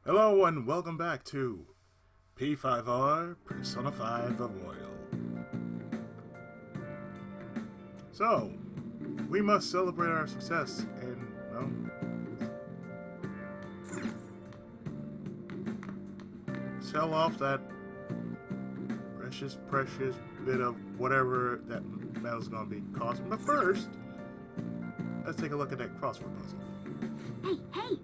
Hello and welcome back to P5R Personified the Royal. So, we must celebrate our success and, sell off that precious bit of whatever that metal's gonna be costing. But first, let's take a look at that crossword puzzle. Hey!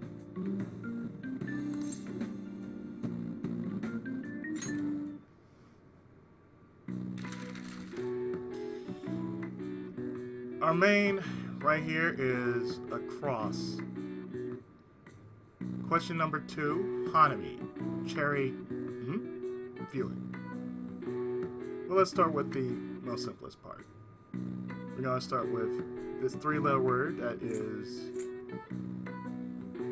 Our main right here is a cross. Question number 2, Hanami, cherry viewing. Well, let's start with the most simplest part. We're going to start with this 3-letter word that is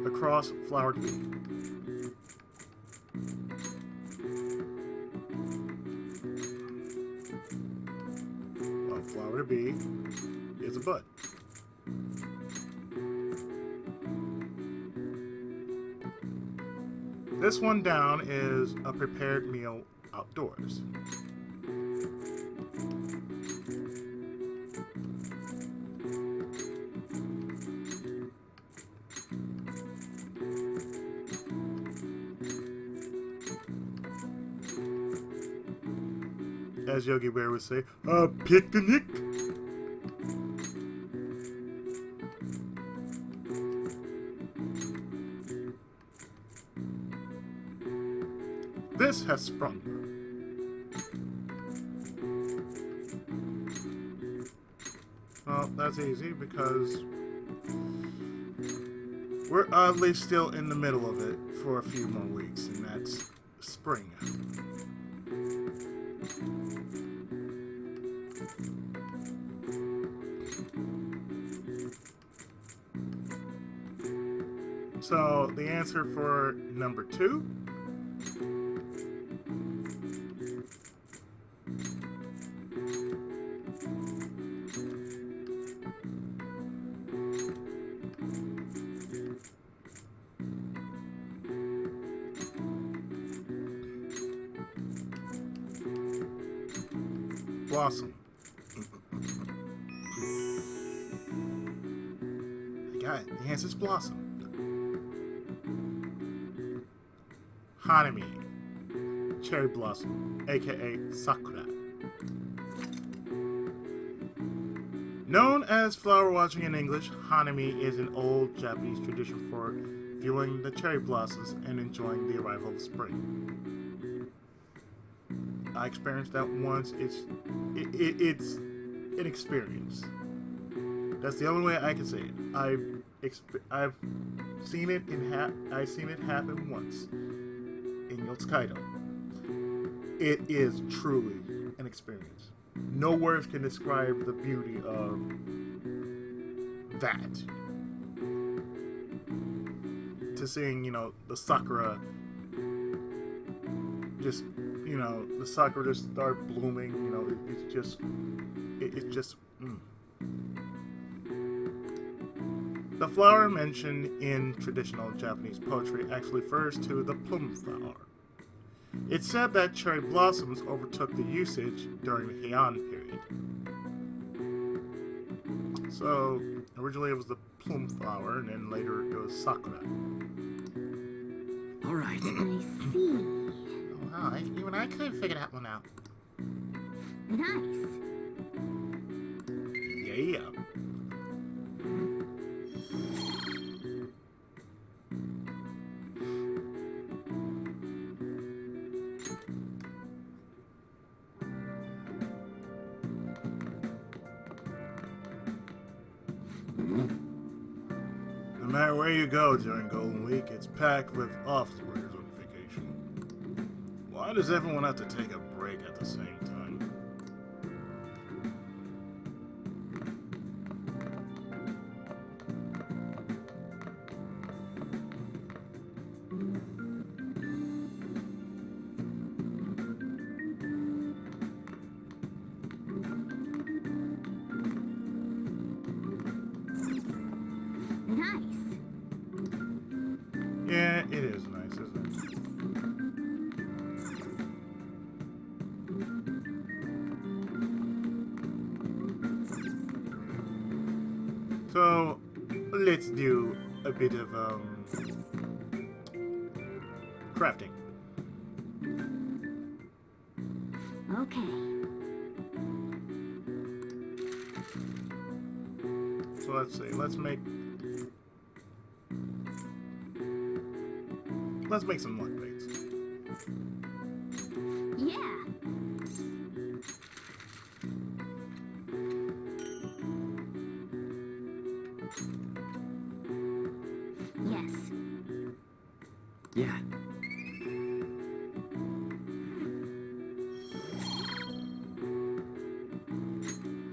across flower to be. Well, flower to be is a bud. This one down is a prepared meal outdoors. As Yogi Bear would say, a picnic. This has sprung. Well, that's easy because we're oddly still in the middle of it for a few more weeks, and that's spring. So the answer for number 2 blossom. I got it. The answer's blossom. Hanami, cherry blossom, aka sakura. Known as flower watching in English, Hanami is an old Japanese tradition for viewing the cherry blossoms and enjoying the arrival of spring. I experienced that once. It's an experience. That's the only way I can say it. I've seen it I've seen it happen once in Yotsukaido. It is truly an experience. No words can describe the beauty of that. To seeing, the sakura just, the sakura just start blooming, it's just. The flower mentioned in traditional Japanese poetry actually refers to the plum flower. It's said that cherry blossoms overtook the usage during the Heian period. So, originally it was the plum flower, and then later it was sakura. Alright. I see. Oh, wow, even I couldn't figure that one out. Nice. Yeah. No matter where you go during Golden Week, it's packed with office workers on vacation. Why does everyone have to take a break at the same time? Nice. Yeah, it is nice, isn't get to do a bit of crafting. Okay. So let's see. Let's make some luck plates. Yeah. Yes. Yeah.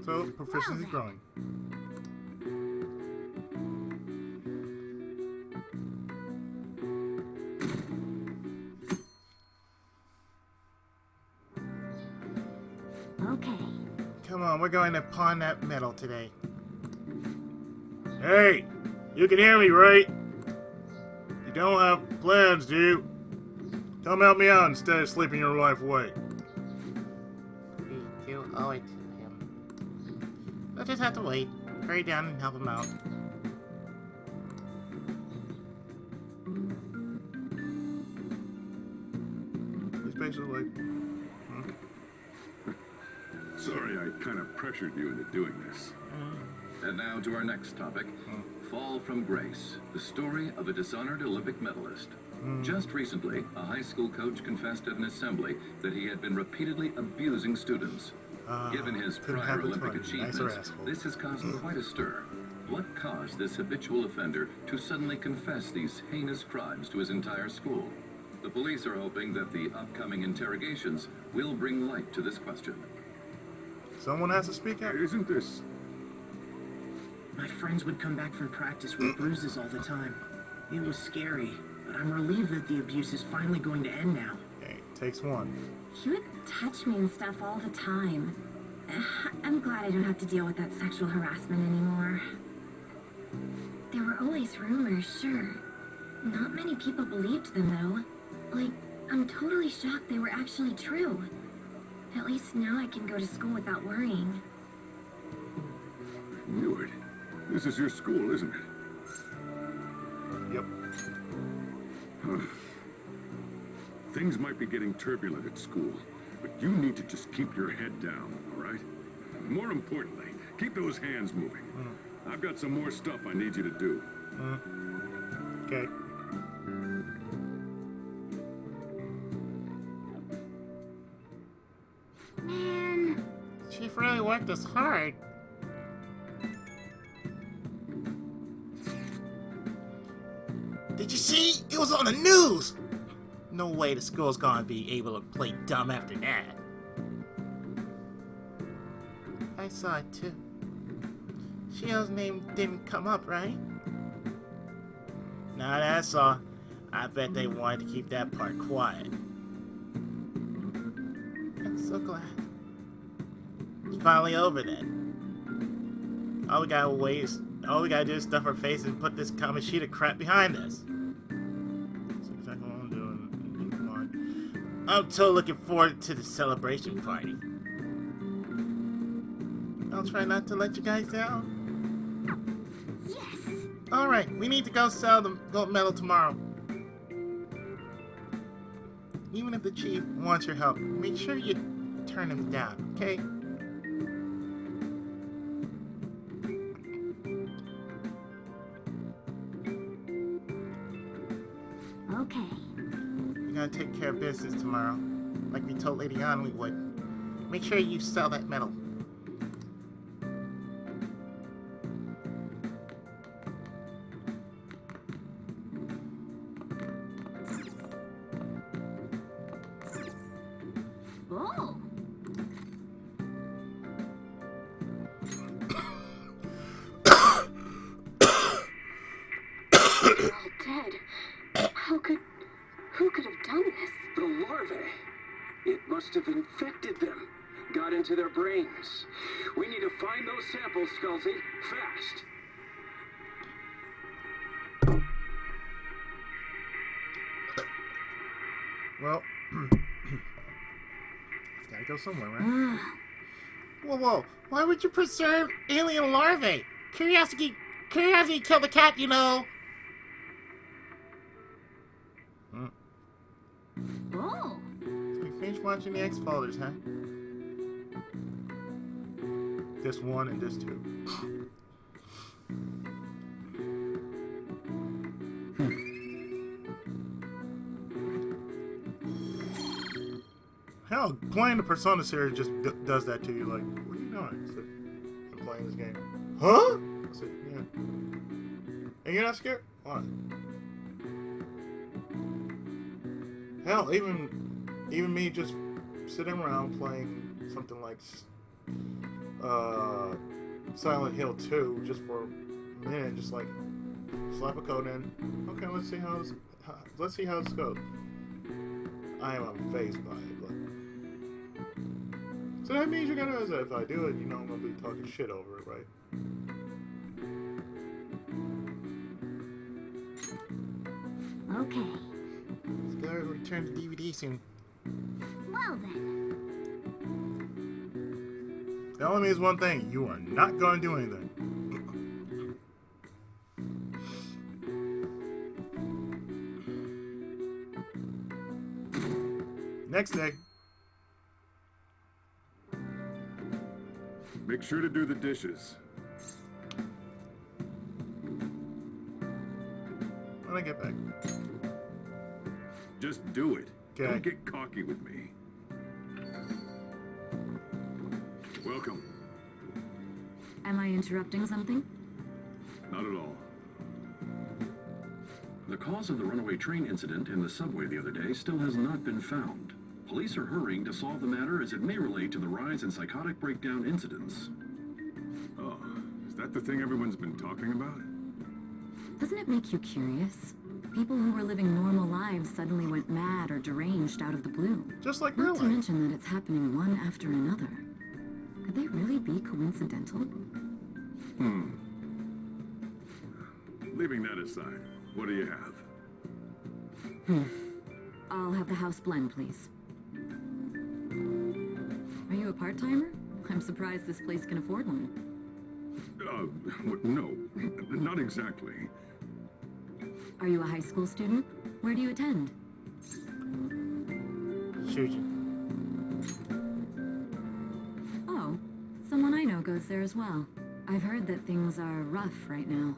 So proficiency Well, growing. Okay. Come on, we're going to pawn that metal today. Hey, you can hear me, right? You don't have plans, do you? Come help me out instead of sleeping your life away. We do owe it to him. We'll just have to wait. Hurry down and help him out. He's basically like, Sorry, I kind of pressured you into doing this. And now to our next topic, Fall from Grace, the story of a dishonored Olympic medalist. Just recently, a high school coach confessed at an assembly that he had been repeatedly abusing students. Given his couldn't prior have the Olympic time. Nicer achievements, asshole. this has caused quite a stir. What caused this habitual offender to suddenly confess these heinous crimes to his entire school? The police are hoping that the upcoming interrogations will bring light to this question. someone has to speak out. Isn't this... My friends would come back from practice with bruises all the time. It was scary, but I'm relieved that the abuse is finally going to end now. Okay, takes one. He would touch me and stuff all the time. I'm glad I don't have to deal with that sexual harassment anymore. There were always rumors, sure. Not many people believed them, though. Like, I'm totally shocked they were actually true. At least now I can go to school without worrying. Knew it. This is your school, isn't it? Yep. Things might be getting turbulent at school, but you need to just keep your head down, all right? More importantly, keep those hands moving. I've got some more stuff I need you to do. Okay. Man. Chief really worked us hard. Did you see? It was on the news! No way the school's gonna be able to play dumb after that. I saw it too. Shio's name didn't come up, right? Not that I saw. I bet they wanted to keep that part quiet. I'm so glad. It's finally over then. All we gotta do is stuff our face and put this Kamoshida crap behind us. That's exactly what I'm doing. Come on. I'm so looking forward to the celebration party. I'll try not to let you guys down. Yes. Alright, we need to go sell the gold medal tomorrow. Even if the chief wants your help, make sure you turn him down, okay? Okay. We gotta take care of business tomorrow, like we told Lady Ann we would. Make sure you sell that medal. Oh. They're all dead. Who could have done this? The larvae. It must have infected them. Got into their brains. We need to find those samples, Skullsy. Fast. Well, it's gotta go somewhere, right? Whoa, whoa. Why would you preserve alien larvae? Curiosity killed the cat, you know. Oh. So we finished watching the X-Folders, huh? This one and this two. Hell, playing the Persona series just does that to you. Like, what are you doing? I said, I'm playing this game. Huh? I said, yeah. And you're not scared? Why? Hell, even me just sitting around playing something like Silent Hill 2 just for a minute, just like slap a code in. Okay, let's see how this goes. I am unfazed by it, but so that means you're gonna, if I do it, you know I'm gonna be talking shit over it, right? Okay. Let's go return to DVD soon. Well then. That only means one thing: you are not gonna do anything. Next day. Make sure to do the dishes. When I get back. Just do it. Okay. Don't get cocky with me. Welcome. Am I interrupting something? Not at all. The cause of the runaway train incident in the subway the other day still has not been found. Police are hurrying to solve the matter as it may relate to the rise in psychotic breakdown incidents. Oh, is that the thing everyone's been talking about? Doesn't it make you curious? People who were living normal lives suddenly went mad or deranged out of the blue. Just like real Not to life. mention that it's happening one after another. Could they really be coincidental? Leaving that aside, what do you have? I'll have the house blend, please. Are you a part-timer? I'm surprised this place can afford one. No, not exactly. Are you a high school student? Where do you attend? Shujin. Oh, someone I know goes there as well. I've heard that things are rough right now.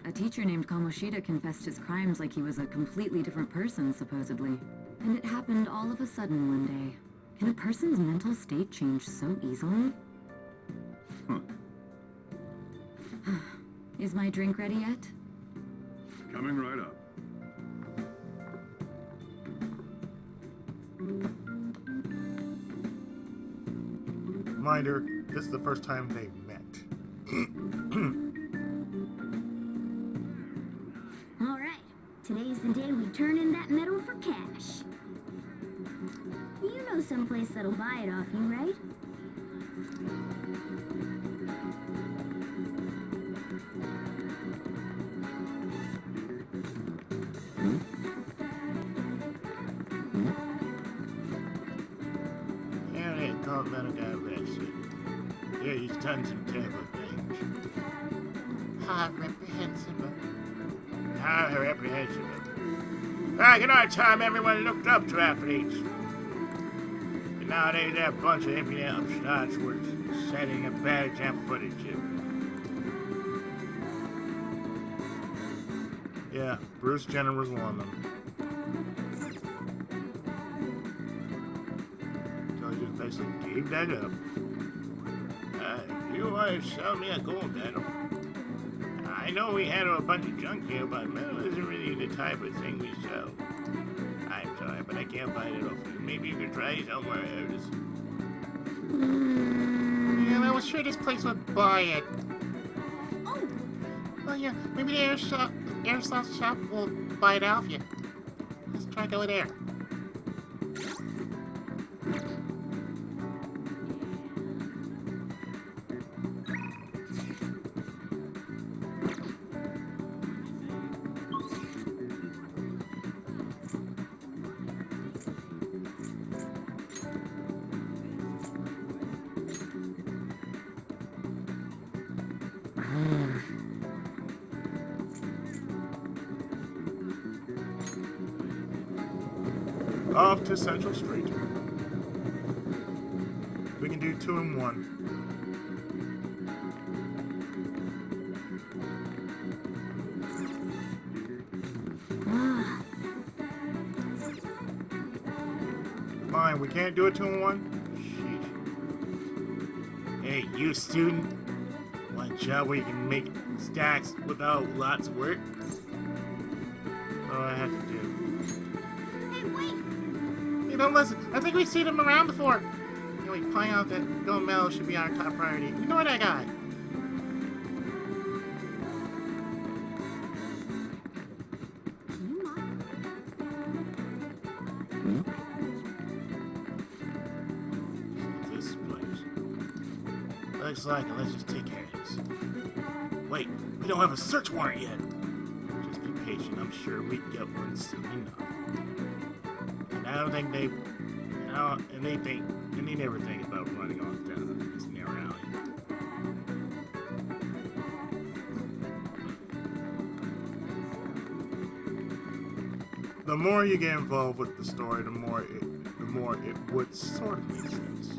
A teacher named Kamoshida confessed his crimes like he was a completely different person, supposedly. And it happened all of a sudden one day. Can a person's mental state change so easily? Is my drink ready yet? Coming right up. Reminder, this is the first time they met. Alright. Today's the day we turn in that metal for cash. You know someplace that'll buy it off you, right? Yeah, they called metal guy arrested. Yeah, he's done some terrible things. How reprehensible. How reprehensible. Back in our time, everyone looked up to athletes. And nowadays, they're a bunch of impudent upstarts who are setting a bad example for the gym. Yeah, Bruce Jenner was one of them. So he just basically gave that up. You want to sell me a gold medal? I know we handle a bunch of junk here, but metal isn't really the type of thing we sell. I'm sorry, but I can't buy it off you. Maybe you could try somewhere else. Yeah, I was sure this place would buy it. Oh! Well, yeah, maybe the airsoft shop will buy it off you. Let's try go there. Off to Central Street. We can do 2 in 1. Fine, we can't do it 2 in 1? Sheesh. Hey, you student. Want a job where you can make stacks without lots of work? What do I have to do? Hey, wait! Hey, don't listen. I think we've seen him around before. Anyway, playing out that gold medal should be our top priority. Ignore that guy. This place. Looks like it. Let's just take care of this. Wait, we don't have a search warrant yet. Just be patient. I'm sure we get one soon enough. And I don't think they never think about running off down this narrow alley. The more you get involved with the story, the more it would sort of make sense.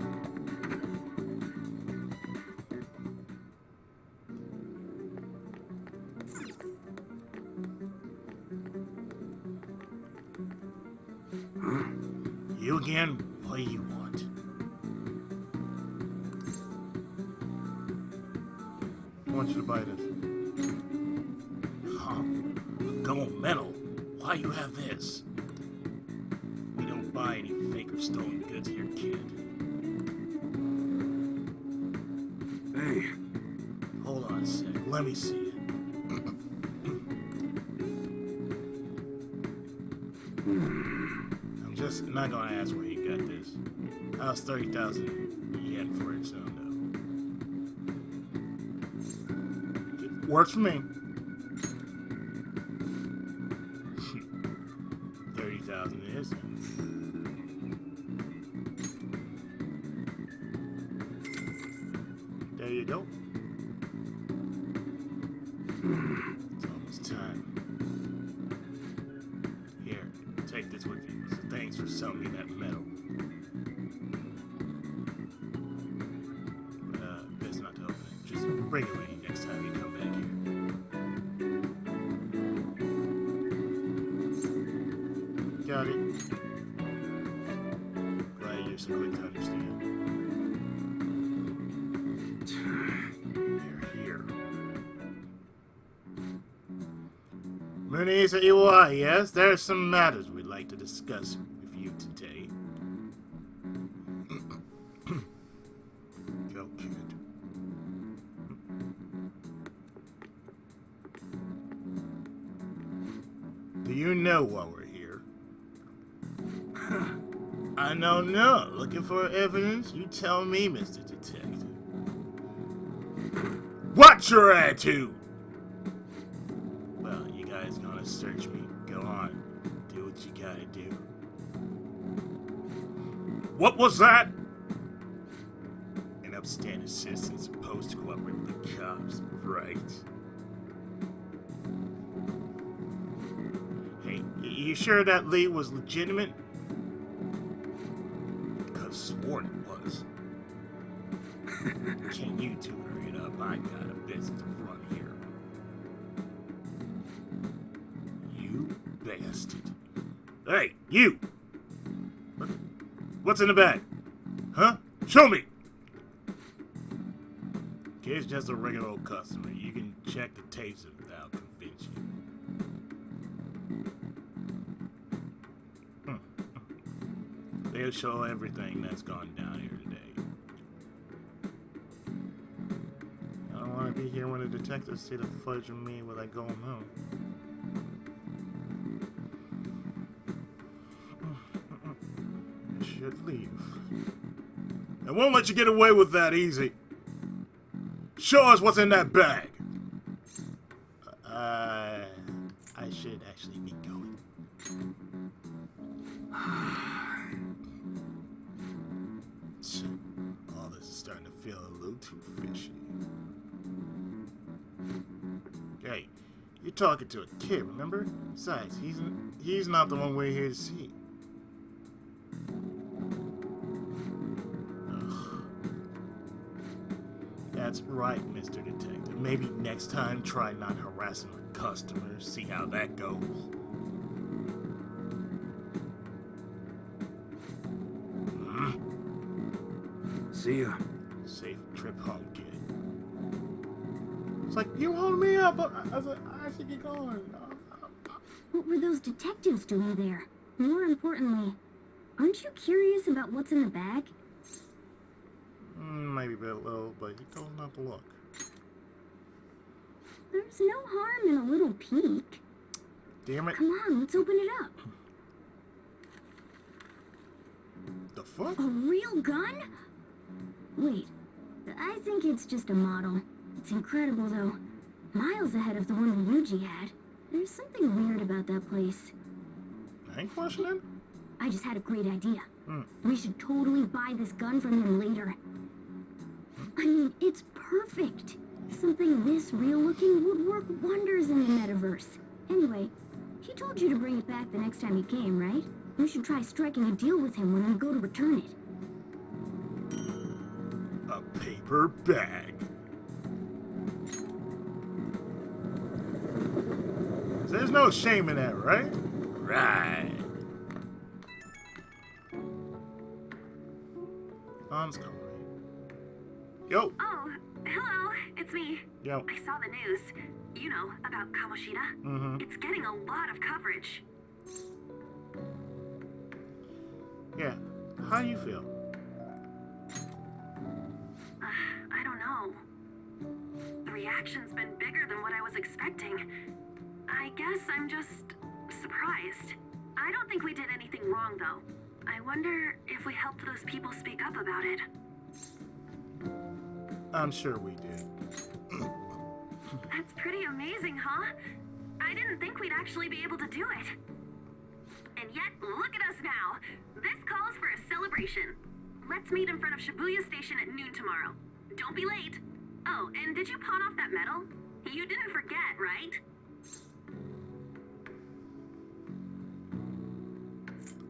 You again? What do you want? I want you to buy this. Huh? Gold medal? Why you have this? We don't buy any fake or stolen goods here, kid. Hey, Hold on a sec. Let me see it. I'm just not gonna ask where you got this. How's 30,000 yen for it sound though? Works for me. 30,000 is. There you go. It's almost time. Here, take this with you. So thanks for selling me that medal. But, best not to open it. Just bring it with you next time you come back here. Got it. Glad you're so quick to understand. They're here. Muniz Iwai, yes? There are some matters we'd like to discuss with you today. Go, kid. Do you know why we're here? I don't know. Looking for evidence? You tell me, Mr. Detective. What's your attitude? Well, you guys gonna search me. Go on. Do what you gotta do. What was that? An upstanding citizen's supposed to cooperate with the cops, right? Hey, you sure that lead was legitimate? Could've sworn it was. Can you two hurry it up? I got a business to run here. You bastard. Hey, you! What's in the bag? Huh? Show me! Kid's just a regular old customer. You can check the tapes without convincing. They'll show everything that's gone down here today. I don't want to be here when the detectives see the footage of me when I go home. I should leave. I won't let you get away with that easy. Show us what's in that bag. I should actually be going. All this is starting to feel a little too fishy. Hey, you're talking to a kid, remember? Besides, he's not the one we're here to see. That's right, Mr. Detective. Maybe next time try not harassing our customers. See how that goes. See ya. Safe trip home, kid. It's like, you hold me up. I was like, I should get going. What were those detectives doing there? More importantly, aren't you curious about what's in the bag? Maybe a little, but he told him not to look. There's no harm in a little peek. Damn it. Come on, let's open it up. The fuck? A real gun? Wait, I think it's just a model. It's incredible, though. Miles ahead of the one Ryuji had. There's something weird about that place. I ain't questioning. I just had a great idea. We should totally buy this gun from him later. I mean, it's perfect. Something this real-looking would work wonders in the metaverse. Anyway, he told you to bring it back the next time he came, right? We should try striking a deal with him when we go to return it. A paper bag. So there's no shame in that, right? Right. Mom's coming. Yo. Oh, hello, it's me. Yo. I saw the news. You know, about Kamoshida. It's getting a lot of coverage. Yeah. How do you feel? I don't know. The reaction's been bigger than what I was expecting. I guess I'm just surprised. I don't think we did anything wrong, though. I wonder if we helped those people speak up about it. I'm sure we did. That's pretty amazing, huh? I didn't think we'd actually be able to do it. And yet, look at us now. This calls for a celebration. Let's meet in front of Shibuya Station at noon tomorrow. Don't be late. Oh, and did you pawn off that medal? You didn't forget, right?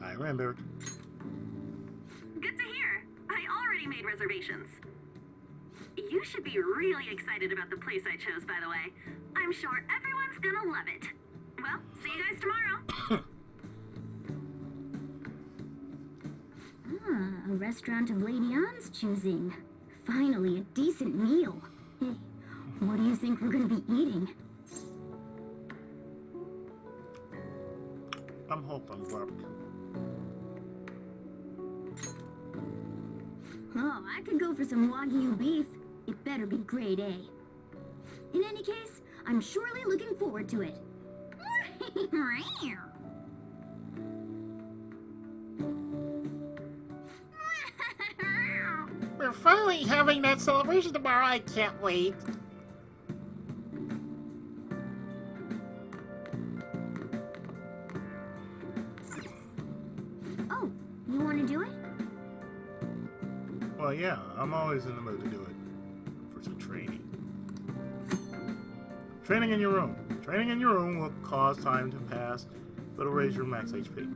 I remember. Good to hear. I already made reservations. You should be really excited about the place I chose, by the way. I'm sure everyone's gonna love it. Well, see you guys tomorrow. A restaurant of Lady Ann's choosing. Finally, a decent meal. Hey, what do you think we're gonna be eating? I'm hoping for. Oh, I could go for some Wagyu beef. It better be grade A. In any case, I'm surely looking forward to it. We're finally having that celebration tomorrow. I can't wait. Oh, you want to do it? Well, yeah, I'm always in the mood to do it. For some training. Training in your room. Training in your room will cause time to pass, but it'll raise your max HP.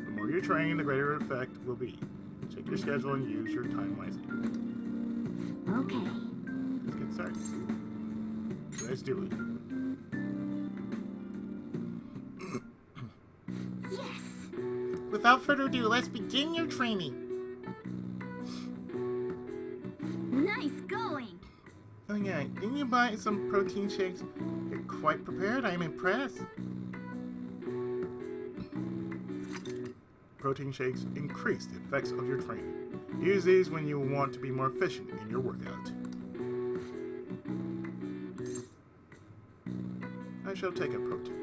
The more you train, the greater effect will be. Check your schedule and use your time wisely. Okay. Let's get started. Let's do it. Yes! Without further ado, let's begin your training. Nice going! Oh yeah, didn't you buy some protein shakes? You're quite prepared, I'm impressed. Protein shakes increase the effects of your training. Use these when you want to be more efficient in your workout. I shall take a protein.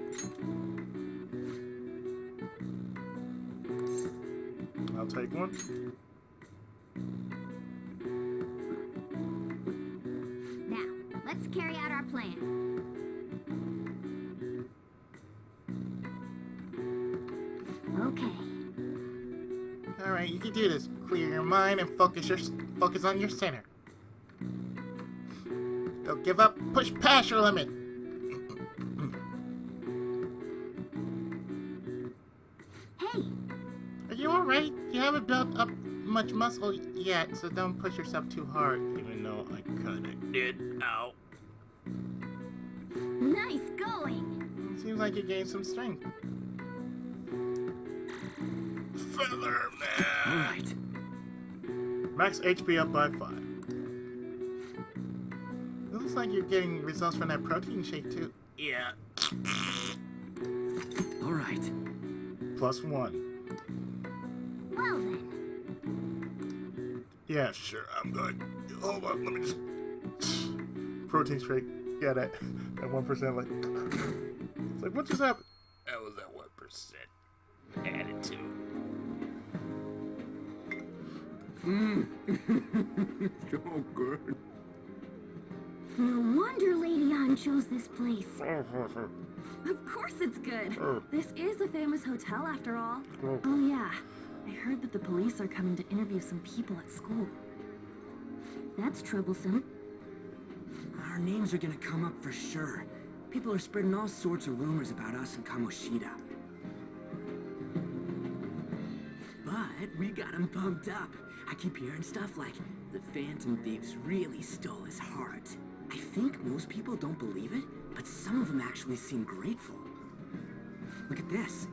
I'll take one. Now, let's carry out our plan. Okay. Alright, you can do this. Clear your mind and focus on your center. Don't give up. Push past your limit. Hey, Are you alright? You haven't built up much muscle yet, so don't push yourself too hard. Even though I kinda did. Ow. Nice going. Seems like you gained some strength. Feather Man! Alright. Max HP up by 5. It looks like you're getting results from that protein shake too. Yeah. Alright. +1. Well then. Yeah, sure, I'm good. Hold on, let me just... Protein shake. Yeah, that 1%, like... It's like, what just happened? That was that 1% attitude. So good. No wonder Lady Ann chose this place. Of course it's good. This is a famous hotel after all. Oh yeah, I heard that the police are coming to interview some people at school. That's troublesome. Our names are gonna come up for sure. People are spreading all sorts of rumors about us and Kamoshida. But we got him pumped up. I keep hearing stuff like the Phantom Thieves really stole his heart. I think most people don't believe it, but some of them actually seem grateful. Look at this.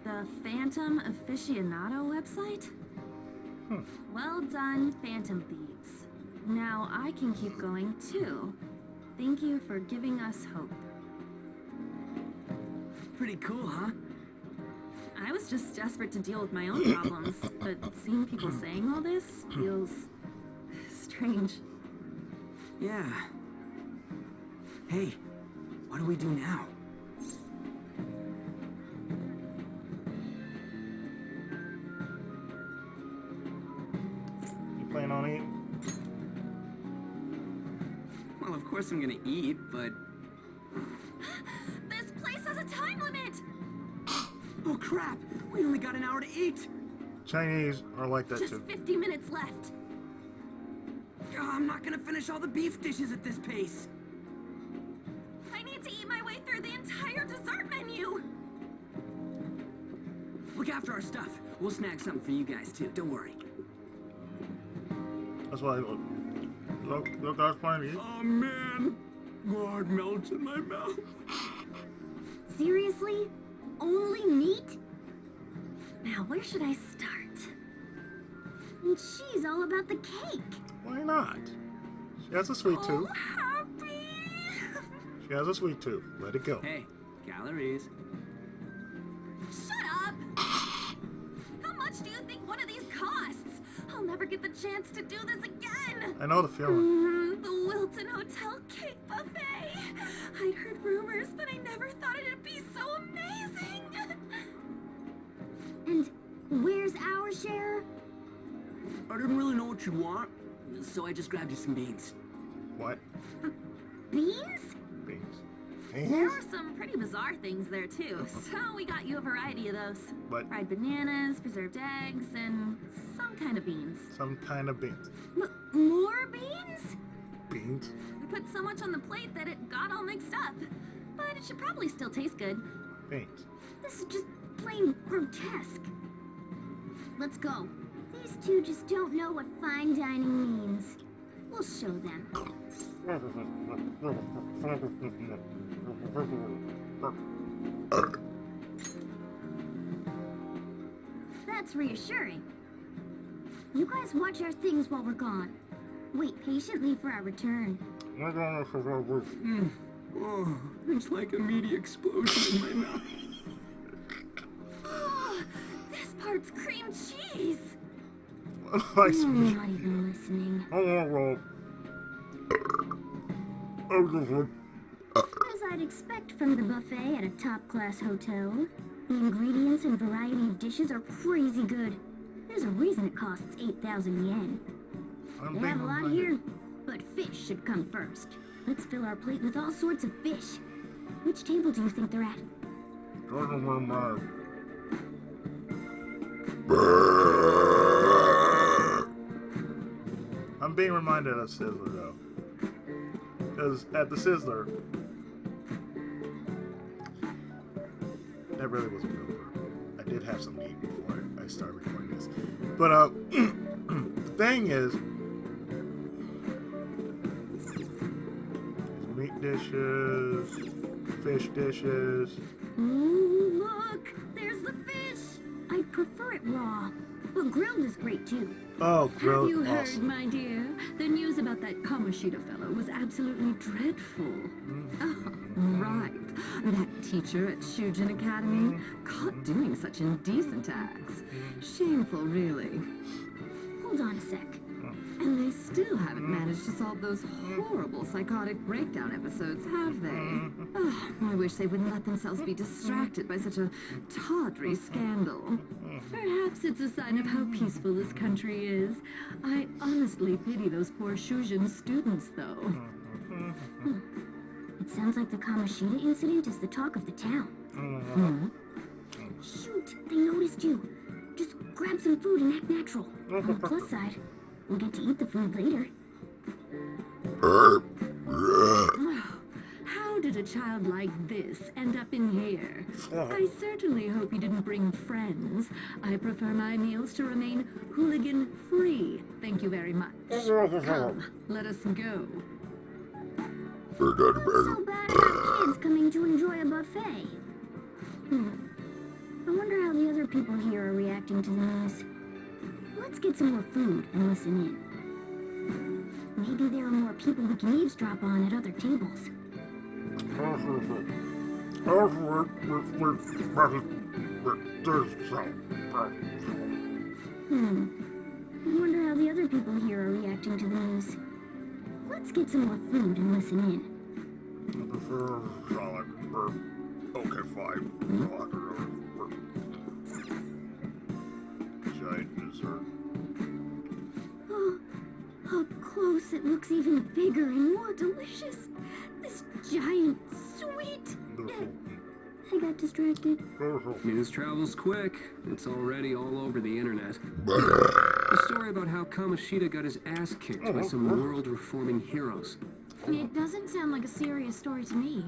The Phantom Aficionado website? Well done, Phantom Thieves. Now I can keep going too. Thank you for giving us hope. Pretty cool, huh? I was just desperate to deal with my own problems, but seeing people saying all this feels strange. Yeah. Hey, what do we do now? You plan on eating? Well, of course I'm gonna eat, but... This place has a time limit! Oh crap! We only got an hour to eat! Chinese are like that Just too. 50 minutes left. I'm not gonna finish all the beef dishes at this pace! I need to eat my way through the entire dessert menu! Look after our stuff. We'll snag something for you guys too, don't worry. That's why I look. Look, I was planning to eat. Oh man, God melts in my mouth. Seriously? Only meat? Now, where should I start? And she's all about the cake. Why not? She has a sweet tooth. Happy! She has a sweet tooth. Let it go. Hey, calories. Shut up! How much do you think one of these costs? I'll never get the chance to do this again! I know the feeling. The Wilton Hotel Cake Buffet! I'd heard rumors, but I never thought it'd be so amazing! And where's our share? I didn't really know what you'd want, so I just grabbed you some beans. What? Beans? Beans. There Beans? were some pretty bizarre things there too, so we got you a variety of those. What? Fried bananas, preserved eggs, and some kind of beans. Some kind of beans. More beans? Beans? We put so much on the plate that it got all mixed up. But it should probably still taste good. Beans. This is just plain grotesque. Let's go. These two just don't know what fine dining means. We'll show them. That's reassuring. You guys watch our things while we're gone. Wait patiently for our return. Oh, it's like a meaty explosion in my mouth. Oh, this part's cream cheese. Nice. Not even listening. As I'd expect from the buffet at a top-class hotel, the ingredients and variety of dishes are crazy good. There's a reason it costs 8,000 yen. They have a lot here, but fish should come first. Let's fill our plate with all sorts of fish. Which table do you think they're at? I'm being reminded of Sizzler though. Because at the Sizzler, that really was a real bird. I did have something to eat before I started recording this. But the thing is, meat dishes, fish dishes. Ooh, look! There's the fish! I prefer it raw, but grilled is great too. Oh, grilled. Have you heard, awesome. my dear? The news about that Kamoshida fellow was absolutely dreadful. Oh, right. That teacher at Shujin Academy, caught doing such indecent acts. Shameful, really. Hold on a sec. And they still haven't managed to solve those horrible psychotic breakdown episodes, have they? Oh, I wish they wouldn't let themselves be distracted by such a tawdry scandal. Perhaps it's a sign of how peaceful this country is. I honestly pity those poor Shujin students, though. It sounds like the Kamoshida incident is the talk of the town. Shoot, they noticed you. Just grab some food and act natural. On the plus side, we'll get to eat the food later. How did a child like this end up in here? I certainly hope you didn't bring friends. I prefer my meals to remain hooligan-free. Thank you very much. Come, let us go. Not so bad about kids coming to enjoy a buffet. I wonder how the other people here are reacting to the news. Let's get some more food and listen in. Maybe there are more people we can eavesdrop on at other tables. I wonder how the other people here are reacting to the news. Let's get some more food and listen in. I prefer salad. Okay, fine. Giant dessert. Oh, up close it looks even bigger and more delicious. This giant sweet. I got distracted. News travels quick. It's already all over the internet. The story about how Kamoshida got his ass kicked by some world-reforming heroes. It doesn't sound like a serious story to me.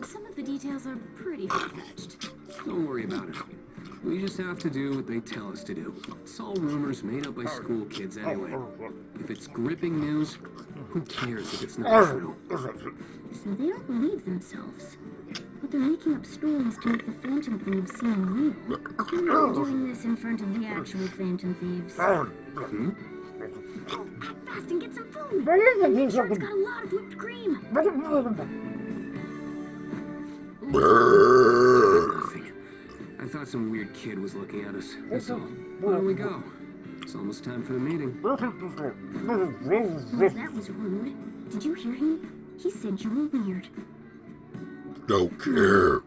Some of the details are pretty far-fetched. Don't worry about it. We just have to do what they tell us to do. It's all rumors made up by school kids anyway. If it's gripping news, who cares if it's not true? So they don't believe themselves. But they're making up stories to make the Phantom Thieves seem real. They're not doing this in front of the actual Phantom Thieves. Act fast and get some food. And make sure it's got a lot of whipped cream. Nothing. I thought some weird kid was looking at us. That's all. Why don't we go? It's almost time for the meeting. Well, that was rude. Did you hear him? He said you were weird. Don't care.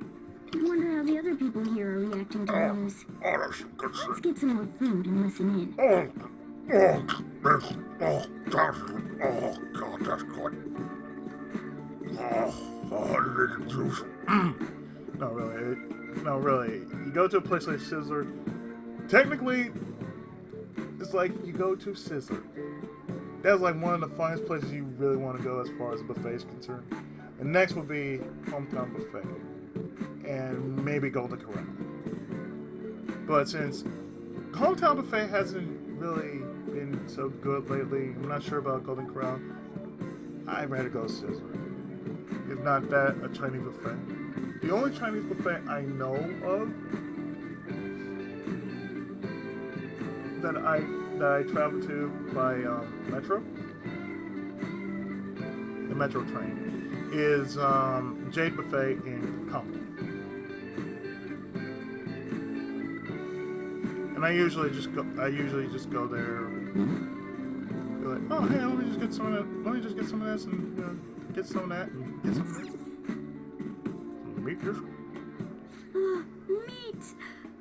I wonder how the other people here are reacting to the news. Let's get some more food and listen in. God, that's good. No, really. You go to a place like Sizzler. Technically, it's like you go to Sizzler. That's like one of the finest places you really want to go as far as a buffet is concerned. And next would be Hometown Buffet. And maybe Golden Corral. But since Hometown Buffet hasn't really been so good lately, I'm not sure about Golden Corral, I'd rather go Sizzler. If not that, a Chinese buffet. The only Chinese buffet I know of that I travel to by metro, the metro train, is Jade Buffet in Compton. And I usually just go there. Be like, oh hey, let me just get some of this and get some of that and get some of that. Meat dish. Meat!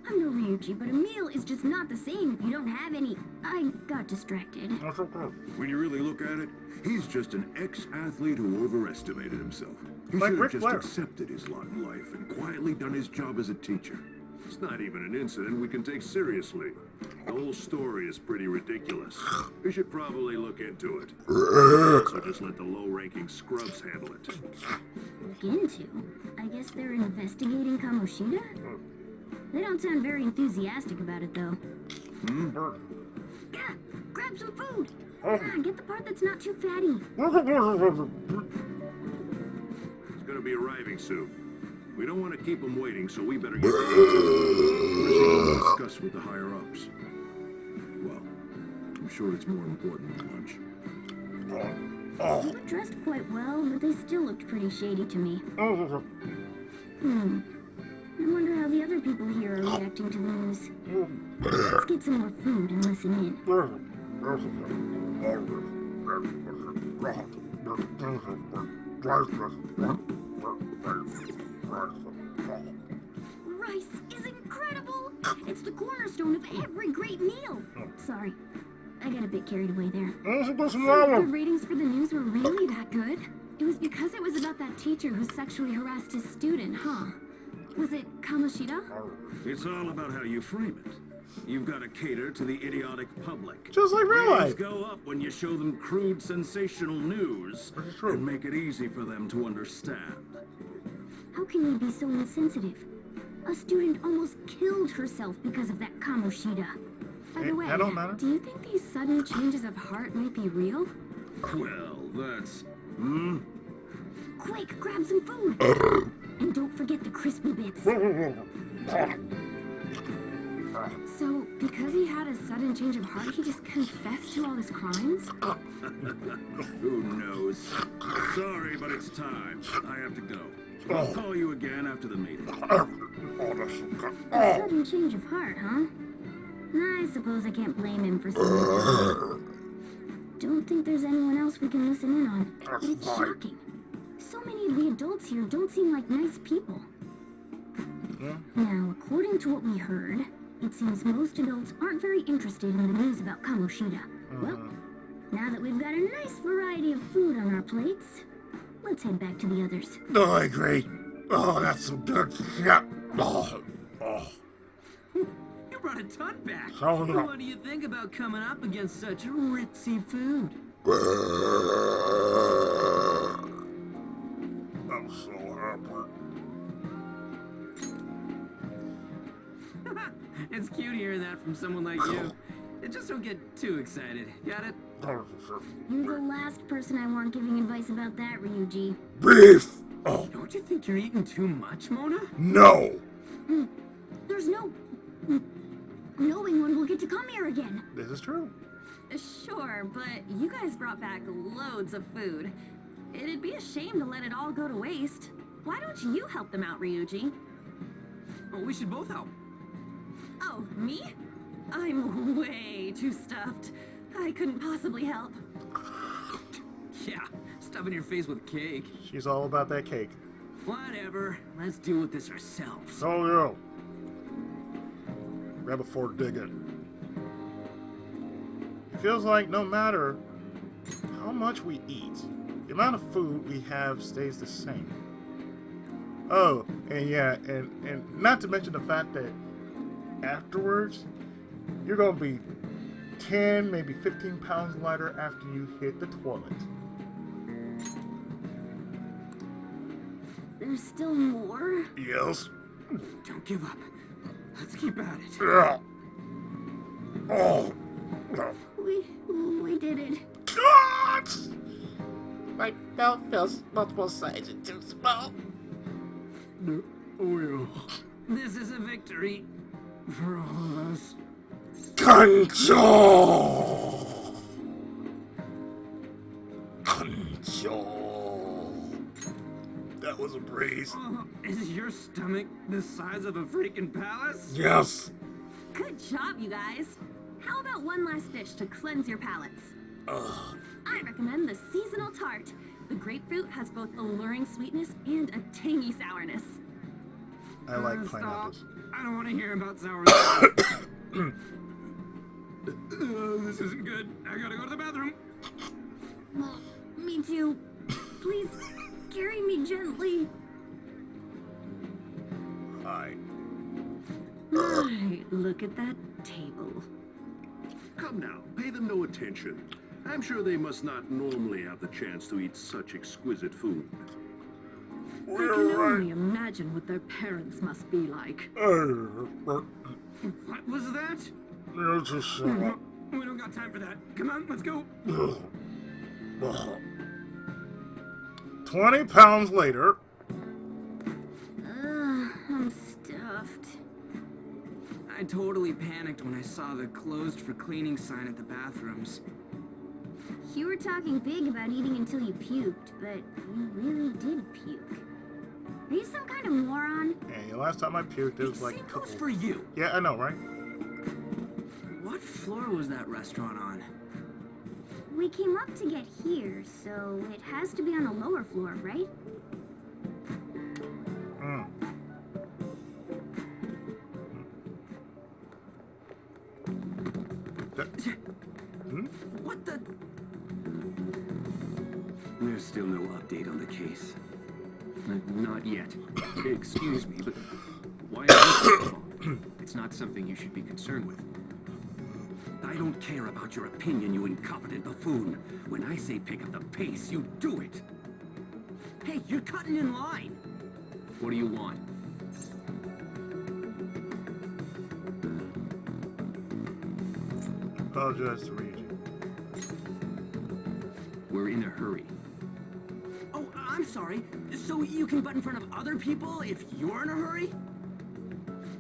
I'm no Ryuji, but a meal is just not the same if you don't have any. I got distracted. That's okay. When you really look at it, he's just an ex-athlete who overestimated himself. He Like should have Ric just Flair. accepted his lot in life and quietly done his job as a teacher. It's not even an incident we can take seriously. The whole story is pretty ridiculous. We should probably look into it. So just let the low-ranking scrubs handle it. Look into? I guess they're investigating Kamoshida? They don't sound very enthusiastic about it, though. Yeah, grab some food. Get the part that's not too fatty. It's gonna be arriving soon. We don't want to keep them waiting, so we better get to discuss with the higher-ups. Well, I'm sure it's more important than lunch. They were dressed quite well, but they still looked pretty shady to me. I wonder how the other people here are reacting to the news. Let's get some more food and listen in. Rice is incredible! It's the cornerstone of every great meal! Sorry, I got a bit carried away there. So the ratings for the news were really that good? It was because it was about that teacher who sexually harassed his student, huh? Was it Kamoshida? It's all about how you frame it. You've got to cater to the idiotic public. Just like real life. Ratings go up when you show them crude, sensational news and make it easy for them to understand. How can you be so insensitive? A student almost killed herself because of that Kamoshida. By the way, that don't matter. do you think these sudden changes of heart might be real? Well, that's... Quick, grab some food! And don't forget the crispy bits. So, because he had a sudden change of heart, he just confessed to all his crimes? Who knows? Sorry, but it's time. I have to go. I'll call you again after the meeting. A sudden change of heart, huh? I suppose I can't blame him for saying. Don't think there's anyone else we can listen in on, but it's shocking. So many of the adults here don't seem like nice people. Now, according to what we heard, it seems most adults aren't very interested in the news about Kamoshida. Well, now that we've got a nice variety of food on our plates, let's head back to the others. Oh, great. Oh, that's so good. Yeah. Oh. You brought a ton back. Oh, no. What do you think about coming up against such ritzy food? I'm so happy. It's cute hearing that from someone like you. Just don't get too excited. Got it? You're the last person I want giving advice about that, Ryuji. Beef! Oh, Don't you think you're eating too much, Mona? no! There's no knowing when we'll get to come here again. This is true. Sure, but you guys brought back loads of food. It'd be a shame to let it all go to waste. Why don't you help them out, Ryuji? Well, we should both help. Oh, me? I'm way too stuffed. I couldn't possibly help. Yeah, stuffing your face with cake. She's all about that cake. Whatever. Let's deal with this ourselves. Oh, yeah. Grab a fork, dig it. It feels like no matter how much we eat, the amount of food we have stays the same. Oh, and yeah, and not to mention the fact that afterwards, you're going to be 10, maybe 15 pounds lighter after you hit the toilet. There's still more? Yes. Don't give up. Let's keep at it. Yeah. Oh. We did it. God! My belt feels multiple sizes too small. Oh, yeah. This is a victory for all of us. Control! Control. That was a breeze. Is your stomach the size of a freaking palace? Yes. Good job, you guys. How about one last dish to cleanse your palates? I recommend the seasonal tart. The grapefruit has both alluring sweetness and a tangy sourness. I like Stop. pineapples. I don't want to hear about sourness. This isn't good. I gotta go to the bathroom. Me too. Please carry me gently. Hi. My, look at that table. Come now, pay them no attention. I'm sure they must not normally have the chance to eat such exquisite food. I can only imagine what their parents must be like. What was that? You just shut up. We don't got time for that. Come on, let's go. 20 pounds later. I'm stuffed. I totally panicked when I saw the closed for cleaning sign at the bathrooms. You were talking big about eating until you puked, but you really did puke. Are you some kind of moron? Hey, last time I puked, it was like a couple... for you. Yeah, I know, right? What floor was that restaurant on? We came up to get here, so it has to be on a lower floor, right? What the? There's still no update on the case. Not yet. Excuse me, but why is this your fault? It's not something you should be concerned with. I don't care about your opinion, you incompetent buffoon. When I say pick up the pace, you do it. Hey, you're cutting in line. What do you want? Apologize to Reggie. We're in a hurry. Oh, I'm sorry. So you can butt in front of other people if you're in a hurry?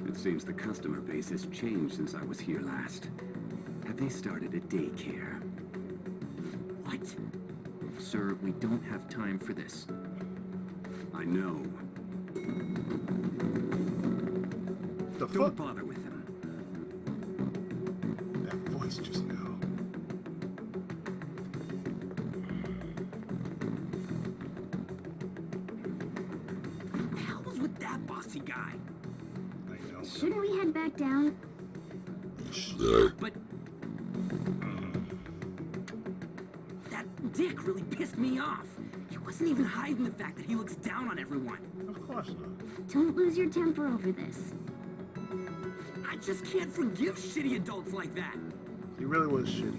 It seems the customer base has changed since I was here last. Have they started a daycare? What? Sir, we don't have time for this. I know. The Don't fuck? bother with him. That voice just now. What the hell was with that bossy guy? I know. Shouldn't we head back down? But that dick really pissed me off. He wasn't even hiding the fact that he looks down on everyone. Of course not. Don't lose your temper over this. I just can't forgive shitty adults like that. He really was shitty.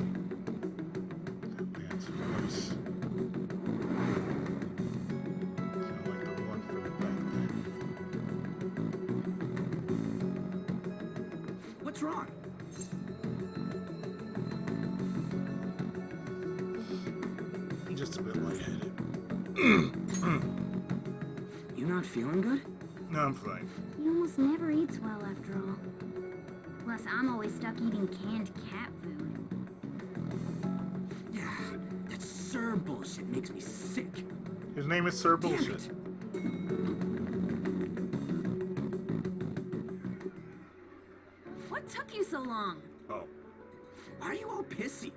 That man's voice. Sound like the one from back then. What's wrong? I'm just a bit lightheaded. You not feeling good? No, I'm fine. He almost never eats well after all. Plus, I'm always stuck eating canned cat food. Yeah, that Sir bullshit makes me sick. His name is Sir Damn Bullshit. it. What took you so long? Oh. Why are you all pissy?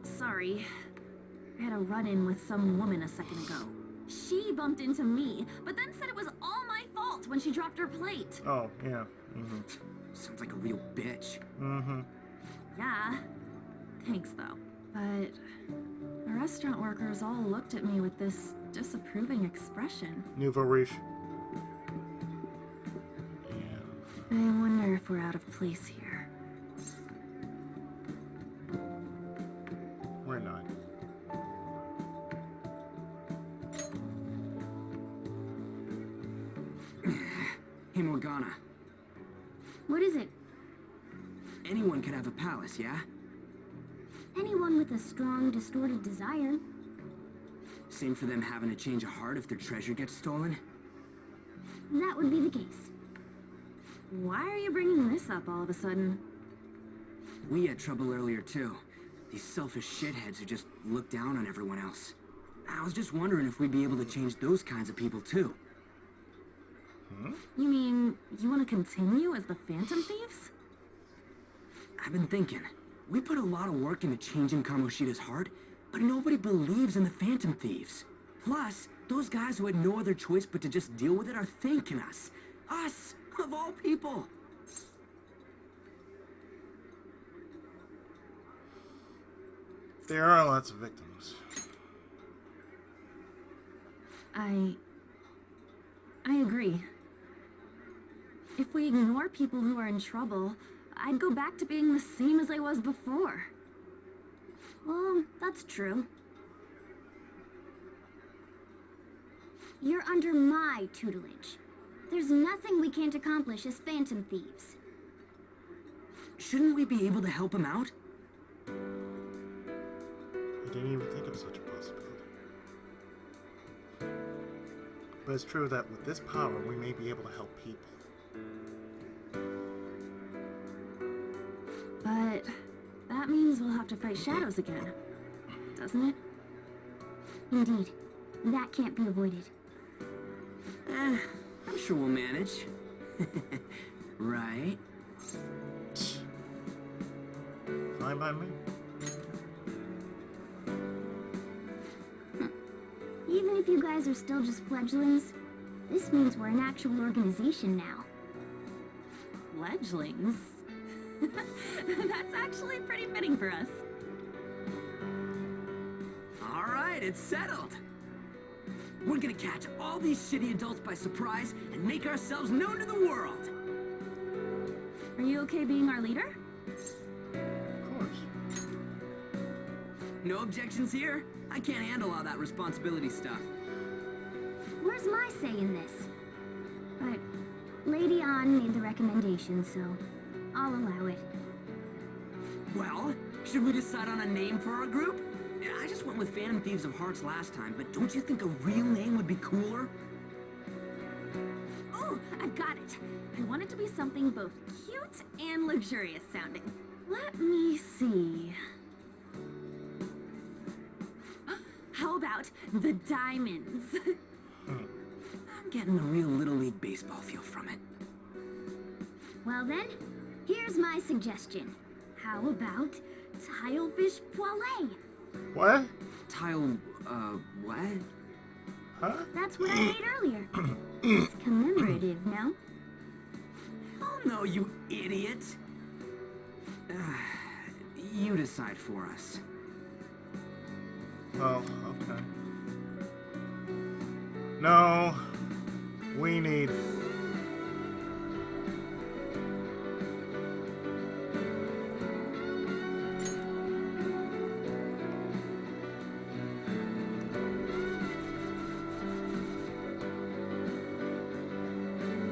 Sorry. I had a run-in with some woman a second ago. She bumped into me, but then said it was all my fault when she dropped her plate. Oh, yeah. Mm-hmm. Sounds like a real bitch. Mm-hmm. Yeah. Thanks, though. But the restaurant workers all looked at me with this disapproving expression. Nouveau riche. I wonder if we're out of place here. We're not. Hey, Morgana. What is it? Anyone could have a palace, yeah? Anyone with a strong, distorted desire. Same for them having to change a heart if their treasure gets stolen? That would be the case. Why are you bringing this up all of a sudden? We had trouble earlier, too. These selfish shitheads who just look down on everyone else. I was just wondering if we'd be able to change those kinds of people, too. You mean, you want to continue as the Phantom Thieves? I've been thinking. We put a lot of work into changing Kamoshida's heart, but nobody believes in the Phantom Thieves. Plus, those guys who had no other choice but to just deal with it are thanking us. Us, of all people. There are lots of victims. I agree. If we ignore people who are in trouble, I'd go back to being the same as I was before. Well, that's true. You're under my tutelage. There's nothing we can't accomplish as Phantom Thieves. Shouldn't we be able to help him out? I didn't even think of such a possibility. But it's true that with this power, we may be able to help people. But that means we'll have to fight shadows again, doesn't it? Indeed. That can't be avoided. I'm sure we'll manage. Right? Fine by me. Even if you guys are still just fledglings, this means we're an actual organization now. Fledglings? That's actually pretty fitting for us. All right, it's settled. We're gonna catch all these shitty adults by surprise and make ourselves known to the world. Are you okay being our leader? Of course. No objections here. I can't handle all that responsibility stuff. Where's my say in this? But Lady An made the recommendation, so I'll allow it. Well, should we decide on a name for our group? I just went with Phantom Thieves of Hearts last time, but don't you think a real name would be cooler? Oh, I've got it. I want it to be something both cute and luxurious sounding. Let me see. How about the Diamonds? I'm getting a real Little League Baseball feel from it. Well then, here's my suggestion. How about Tilefish Poilé? What? What? Huh? That's what I made earlier. It's commemorative, no? Oh no, you idiot! You decide for us. Oh, okay. No, we need...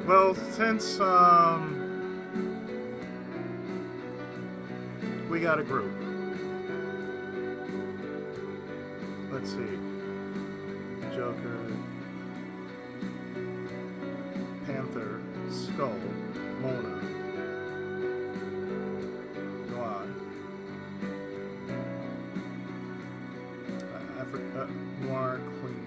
Well, since, we got a group. Let's see. Joker, Panther, Skull, Mona, Noir, Noir, Queen.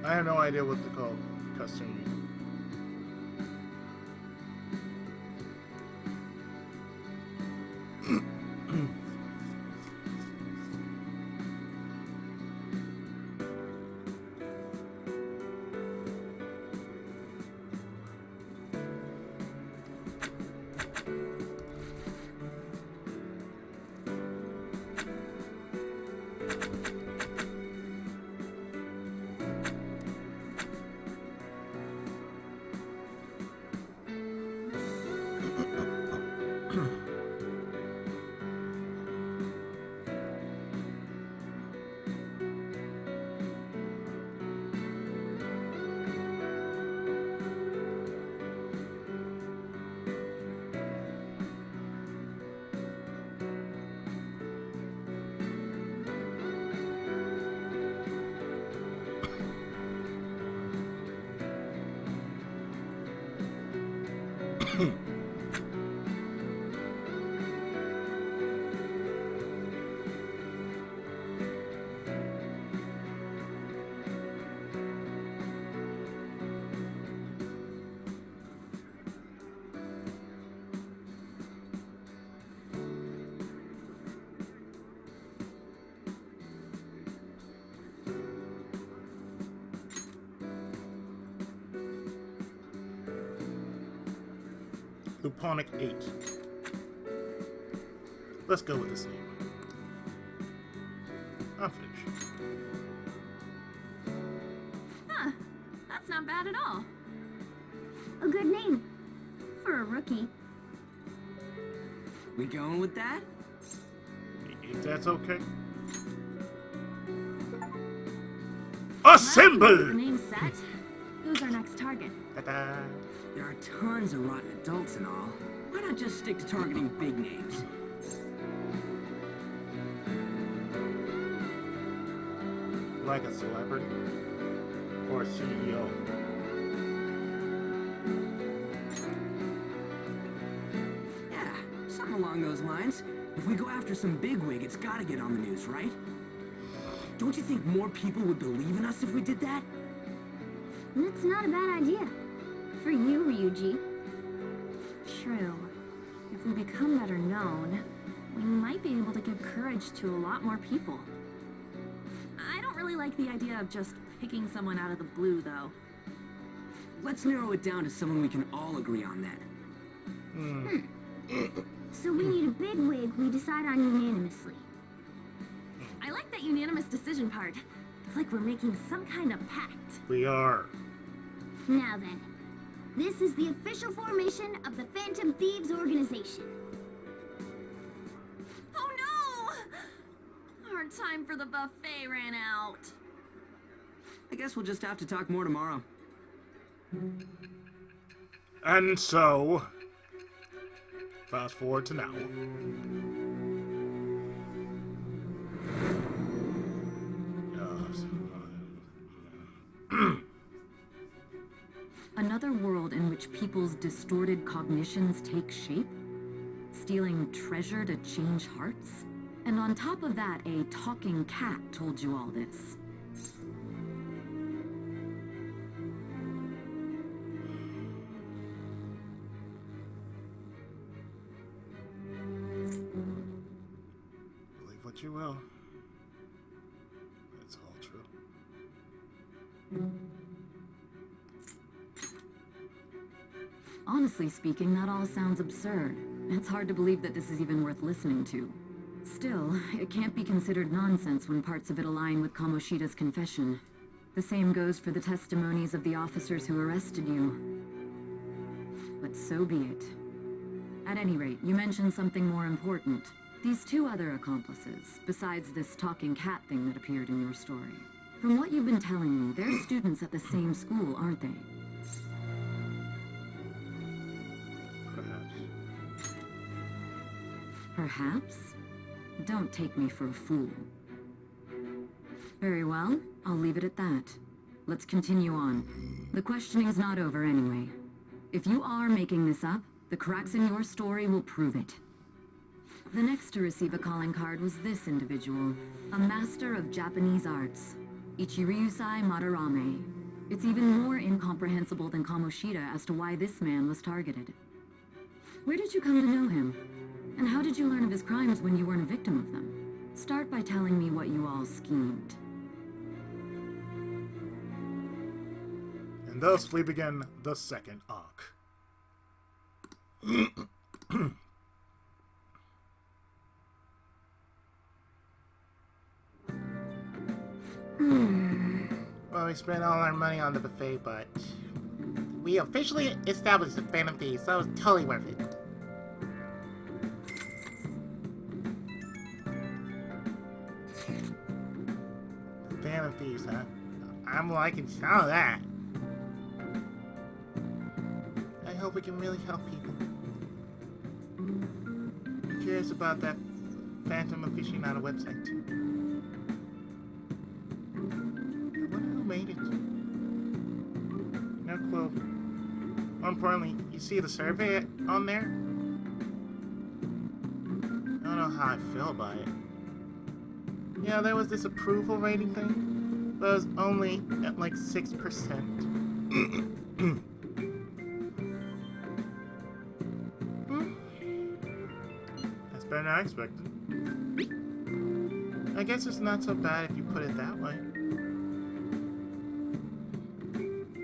I have no idea what to call custom. Lupinic 8. Let's go with this name. I'm finished. Huh, that's not bad at all. A good name. For a rookie. We going with that? If that's okay. Assemble! Name set. Who's our next target? Ta-da. There are tons of rotten adults and all. Why not just stick to targeting big names? Like a celebrity or a CEO. Yeah, something along those lines. If we go after some bigwig, it's gotta get on the news, right? Don't you think more people would believe in us if we did that? That's not a bad idea. For you, Ryuji. True. If we become better known, we might be able to give courage to a lot more people. I don't really like the idea of just picking someone out of the blue, though. Let's narrow it down to someone we can all agree on then. So we need a big wig we decide on unanimously. I like that unanimous decision part. It's like we're making some kind of pact. We are. Now then, this is the official formation of the Phantom Thieves organization. Oh no! Our time for the buffet ran out. I guess we'll just have to talk more tomorrow. And so, fast forward to now. Another world in which people's distorted cognitions take shape? Stealing treasure to change hearts? And on top of that, a talking cat told you all this. Believe what you will. It's all true. Honestly speaking, that all sounds absurd. It's hard to believe that this is even worth listening to. Still, it can't be considered nonsense when parts of it align with Kamoshida's confession. The same goes for the testimonies of the officers who arrested you. But so be it. At any rate, you mentioned something more important. These two other accomplices, besides this talking cat thing that appeared in your story. From what you've been telling me, they're students at the same school, aren't they? Perhaps? Don't take me for a fool. Very well, I'll leave it at that. Let's continue on. The questioning's not over anyway. If you are making this up, the cracks in your story will prove it. The next to receive a calling card was this individual, a master of Japanese arts, Ichiryusai Madarame. It's even more incomprehensible than Kamoshida as to why this man was targeted. Where did you come to know him? And how did you learn of his crimes when you weren't a victim of them? Start by telling me what you all schemed. And thus we begin the second arc. Well, we spent all our money on the buffet, but we officially established the Phantom Thieves, so it was totally worth it. Phantom Thieves, huh? I'm liking some of that. I hope we can really help people. I'm curious about that Phantom Aficionado website, too. I wonder who made it. No clue. More importantly, you see the survey on there? I don't know how I feel about it. Yeah, there was this approval rating thing, but it was only at like 6%. That's better than I expected. I guess it's not so bad if you put it that way.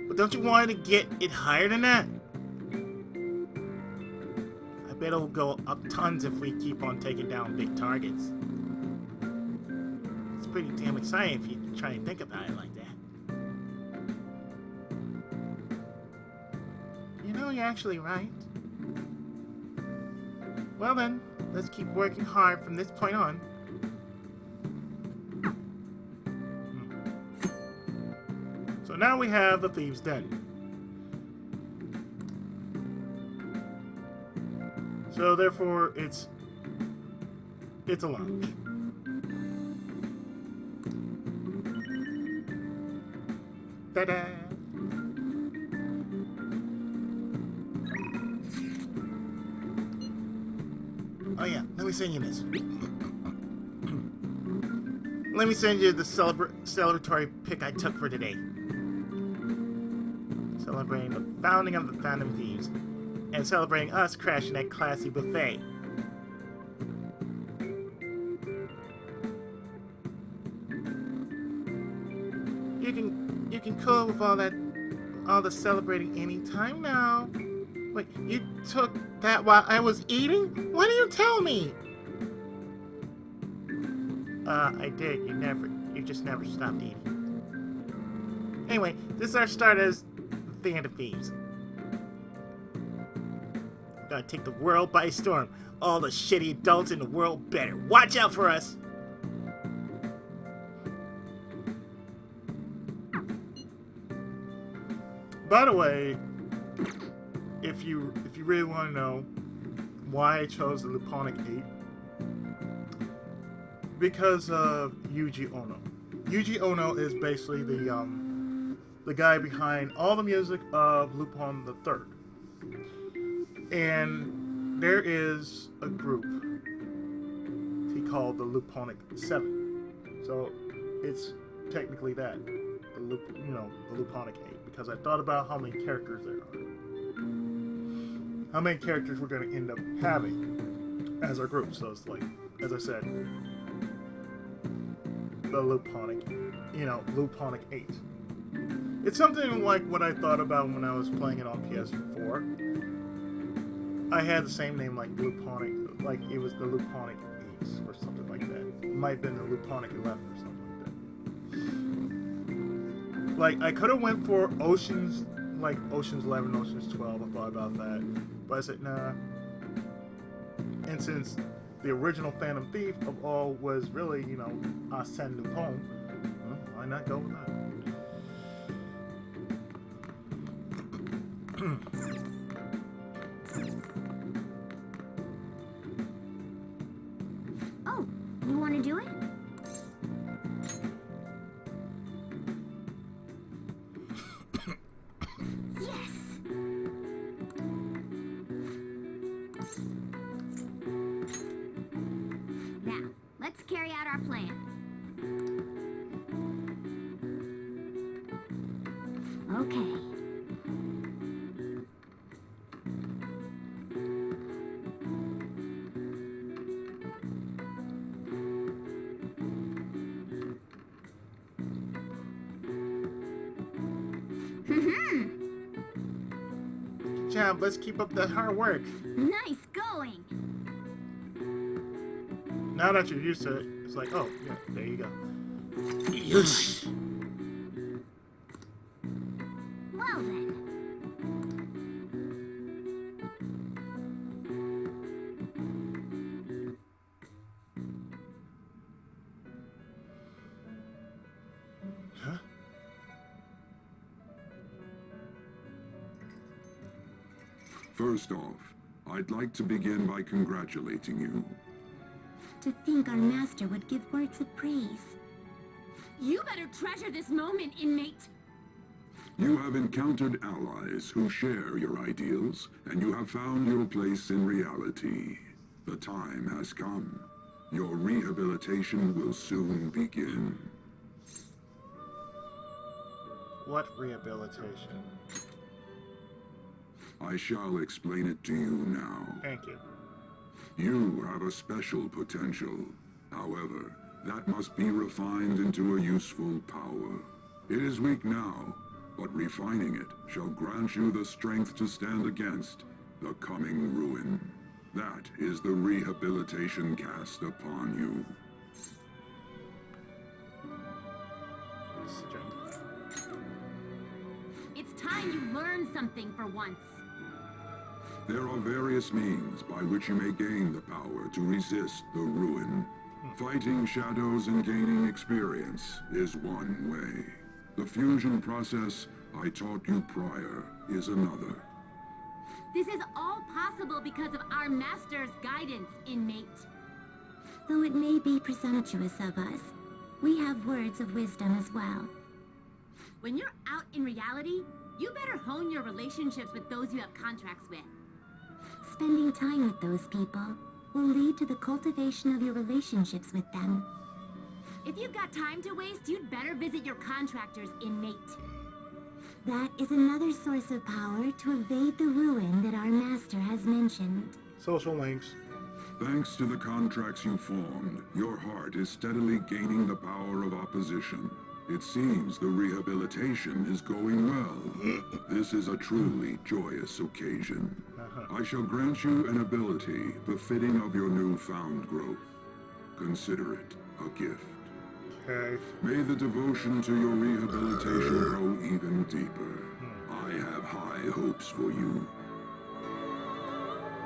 But don't you want to get it higher than that? I bet it'll go up tons if we keep on taking down big targets. It's pretty damn exciting if you try and think about it like that. You know, you're actually right. Well then, let's keep working hard from this point on. So now we have the Thieves' Den. So therefore, it's a lounge. Ta-da! Oh yeah, let me send you this. Let me send you the celebratory pic I took for today. Celebrating the founding of the Phantom Thieves. And celebrating us crashing that classy buffet. You can cool with all the celebrating anytime now. Wait, you took that while I was eating? Why didn't you tell me? I did. You just never stopped eating. Anyway, this is our start as the Phantom Thieves. Gotta take the world by storm. All the shitty adults in the world better watch out for us. By the way, if you really want to know why I chose the Lupinic 8, because of Yuji Ono. Yuji Ono is basically the guy behind all the music of Lupin the Third. And there is a group he called the Lupinic 7. So it's technically that, the Lupinic 8, because I thought about how many characters there are. How many characters we're going to end up having as our group. So it's like, as I said, the Lupinic 8. It's something like what I thought about when I was playing it on PS4. I had the same name like Lupinic, like it was the Lupinic 8s or something like that. It might have been the Lupinic 11 or something like that. Like I could have went for Oceans 11, Oceans 12. I thought about that, but I said nah. And since the original Phantom Thief of all was really, Arsène Lupin, well, why not go with that? Oh, you want to do it? Yes! Now, let's carry out our plan. Okay. Good job, let's keep up the hard work. Nice going! Now that you're used to it, it's like, oh, yeah, there you go. Yes. Well then. Huh? First off, I'd like to begin by congratulating you. To think our master would give words of praise. You better treasure this moment, inmate. You have encountered allies who share your ideals, and you have found your place in reality. The time has come. Your rehabilitation will soon begin. What rehabilitation? I shall explain it to you now. Thank you. You have a special potential. However, that must be refined into a useful power. It is weak now, but refining it shall grant you the strength to stand against the coming ruin. That is the rehabilitation cast upon you. It's time you learn something for once. There are various means by which you may gain the power to resist the ruin. Fighting shadows and gaining experience is one way. The fusion process I taught you prior is another. This is all possible because of our master's guidance, inmate. Though it may be presumptuous of us, we have words of wisdom as well. When you're out in reality, you better hone your relationships with those you have contracts with. Spending time with those people will lead to the cultivation of your relationships with them. If you've got time to waste, you'd better visit your contractors, inmate. That is another source of power to evade the ruin that our master has mentioned. Social links. Thanks to the contracts you formed, your heart is steadily gaining the power of opposition. It seems the rehabilitation is going well. This is a truly joyous occasion. I shall grant you an ability befitting of your newfound growth. Consider it a gift. Okay. May the devotion to your rehabilitation grow even deeper. I have high hopes for you.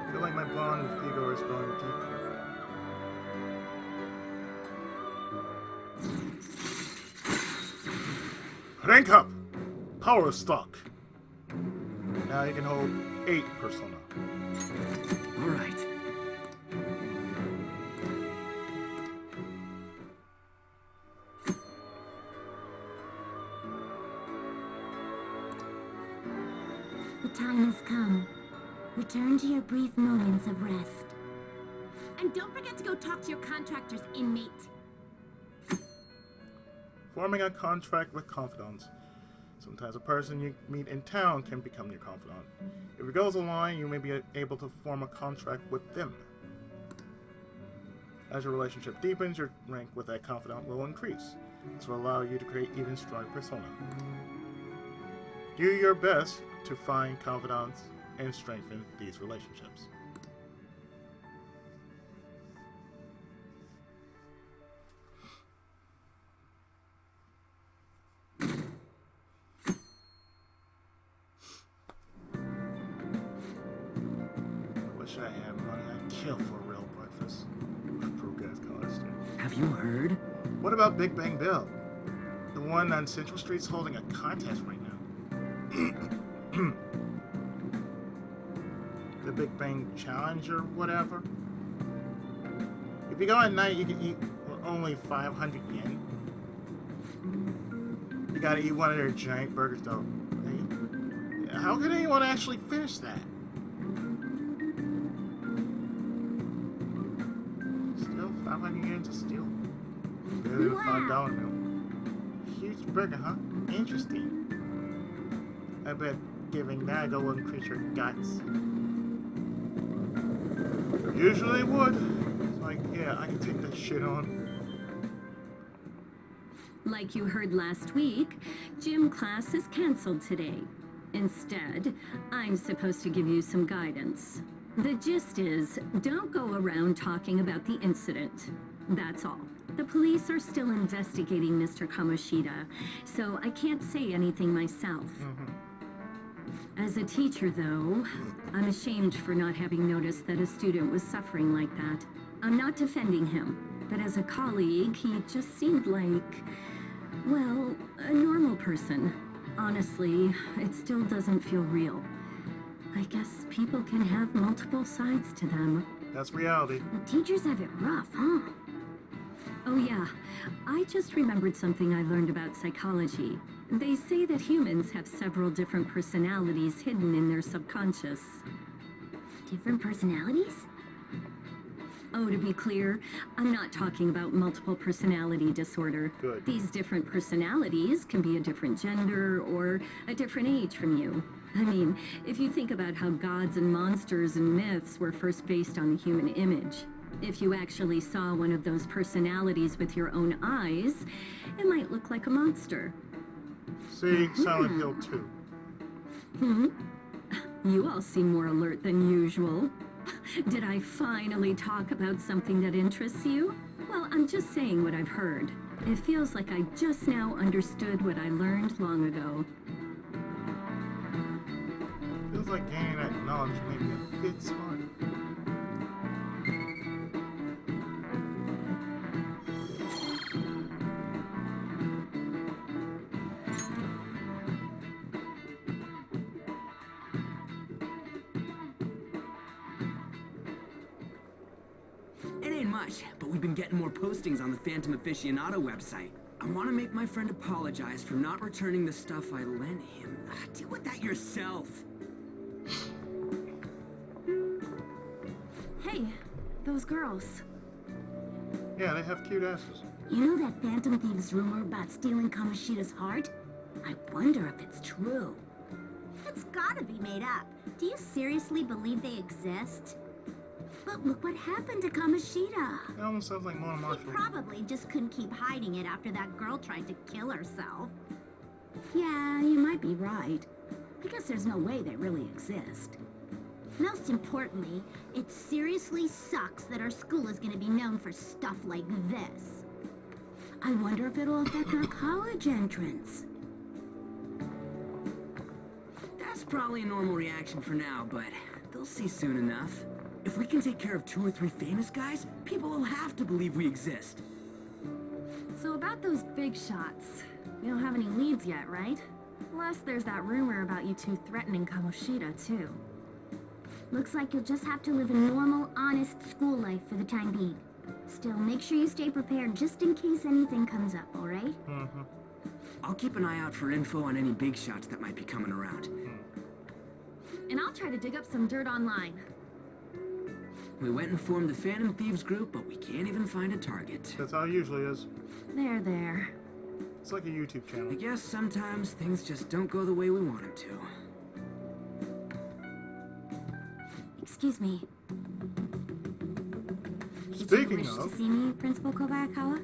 I feel like my bond with Igor is growing deeper. Rank up! Power stock. Now you can hold 8 persona. All right. The time has come. Return to your brief moments of rest. And don't forget to go talk to your contractors, inmate. Forming a contract with confidants. Sometimes a person you meet in town can become your confidant. If it goes along, you may be able to form a contract with them. As your relationship deepens, your rank with that confidant will increase. This will allow you to create even stronger persona. Do your best to find confidants and strengthen these relationships. Wish I had money I'd kill for a real breakfast. Broke ass college student. Have you heard? What about Big Bang Bill? The one on Central Street's holding a contest right now. The Big Bang Challenge or whatever. If you go at night, you can eat for only 500 yen. You gotta eat one of their giant burgers though. Hey, how can anyone actually finish that? Still 500 yen to steal. Better than $5 meal. Huge burger, huh? Interesting. I bet giving that a go will increase your guts. Usually it would. It's like, yeah, I can take that shit on. Like you heard last week, gym class is canceled today. Instead, I'm supposed to give you some guidance. The gist is, don't go around talking about the incident. That's all. The police are still investigating Mr. Kamoshida, so I can't say anything myself. As a teacher, though, I'm ashamed for not having noticed that a student was suffering like that. I'm not defending him, but as a colleague, he just seemed like, well, a normal person. Honestly, it still doesn't feel real. I guess people can have multiple sides to them. That's reality. The teachers have it rough, huh? Oh yeah, I just remembered something I learned about psychology. They say that humans have several different personalities hidden in their subconscious. Different personalities? Oh, to be clear, I'm not talking about multiple personality disorder. Good. These different personalities can be a different gender or a different age from you. I mean, if you think about how gods and monsters and myths were first based on the human image, if you actually saw one of those personalities with your own eyes, it might look like a monster. See, Silent Hill 2. You all seem more alert than usual. Did I finally talk about something that interests you? Well, I'm just saying what I've heard. It feels like I just now understood what I learned long ago. Feels like gaining that knowledge may be a get smart. It ain't much, but we've been getting more postings on the Phantom Aficionado website. I want to make my friend apologize for not returning the stuff I lent him. Deal with that yourself. Hey, those girls. Yeah, they have cute asses. You know that Phantom Thieves rumor about stealing Kamoshida's heart? I wonder if it's true. It's gotta be made up. Do you seriously believe they exist? But look what happened to Kamoshida. That almost sounds like Mona He Marshall. probably just couldn't keep hiding it after that girl tried to kill herself. Yeah, you might be right. I guess there's no way they really exist. Most importantly, it seriously sucks that our school is gonna be known for stuff like this. I wonder if it'll affect our college entrance. That's probably a normal reaction for now, but they'll see soon enough. If we can take care of 2 or 3 famous guys, people will have to believe we exist. So about those big shots, you don't have any leads yet, right? Plus, there's that rumor about you two threatening Kamoshida, too. Looks like you'll just have to live a normal, honest school life for the time being. Still, make sure you stay prepared just in case anything comes up, alright? Mm-hmm. I'll keep an eye out for info on any big shots that might be coming around. And I'll try to dig up some dirt online. We went and formed the Phantom Thieves group, but we can't even find a target. That's how it usually is. There. It's like a YouTube channel. I guess sometimes things just don't go the way we want them to. Excuse me. Speaking Did you wish of, to see me, Principal Kobayakawa?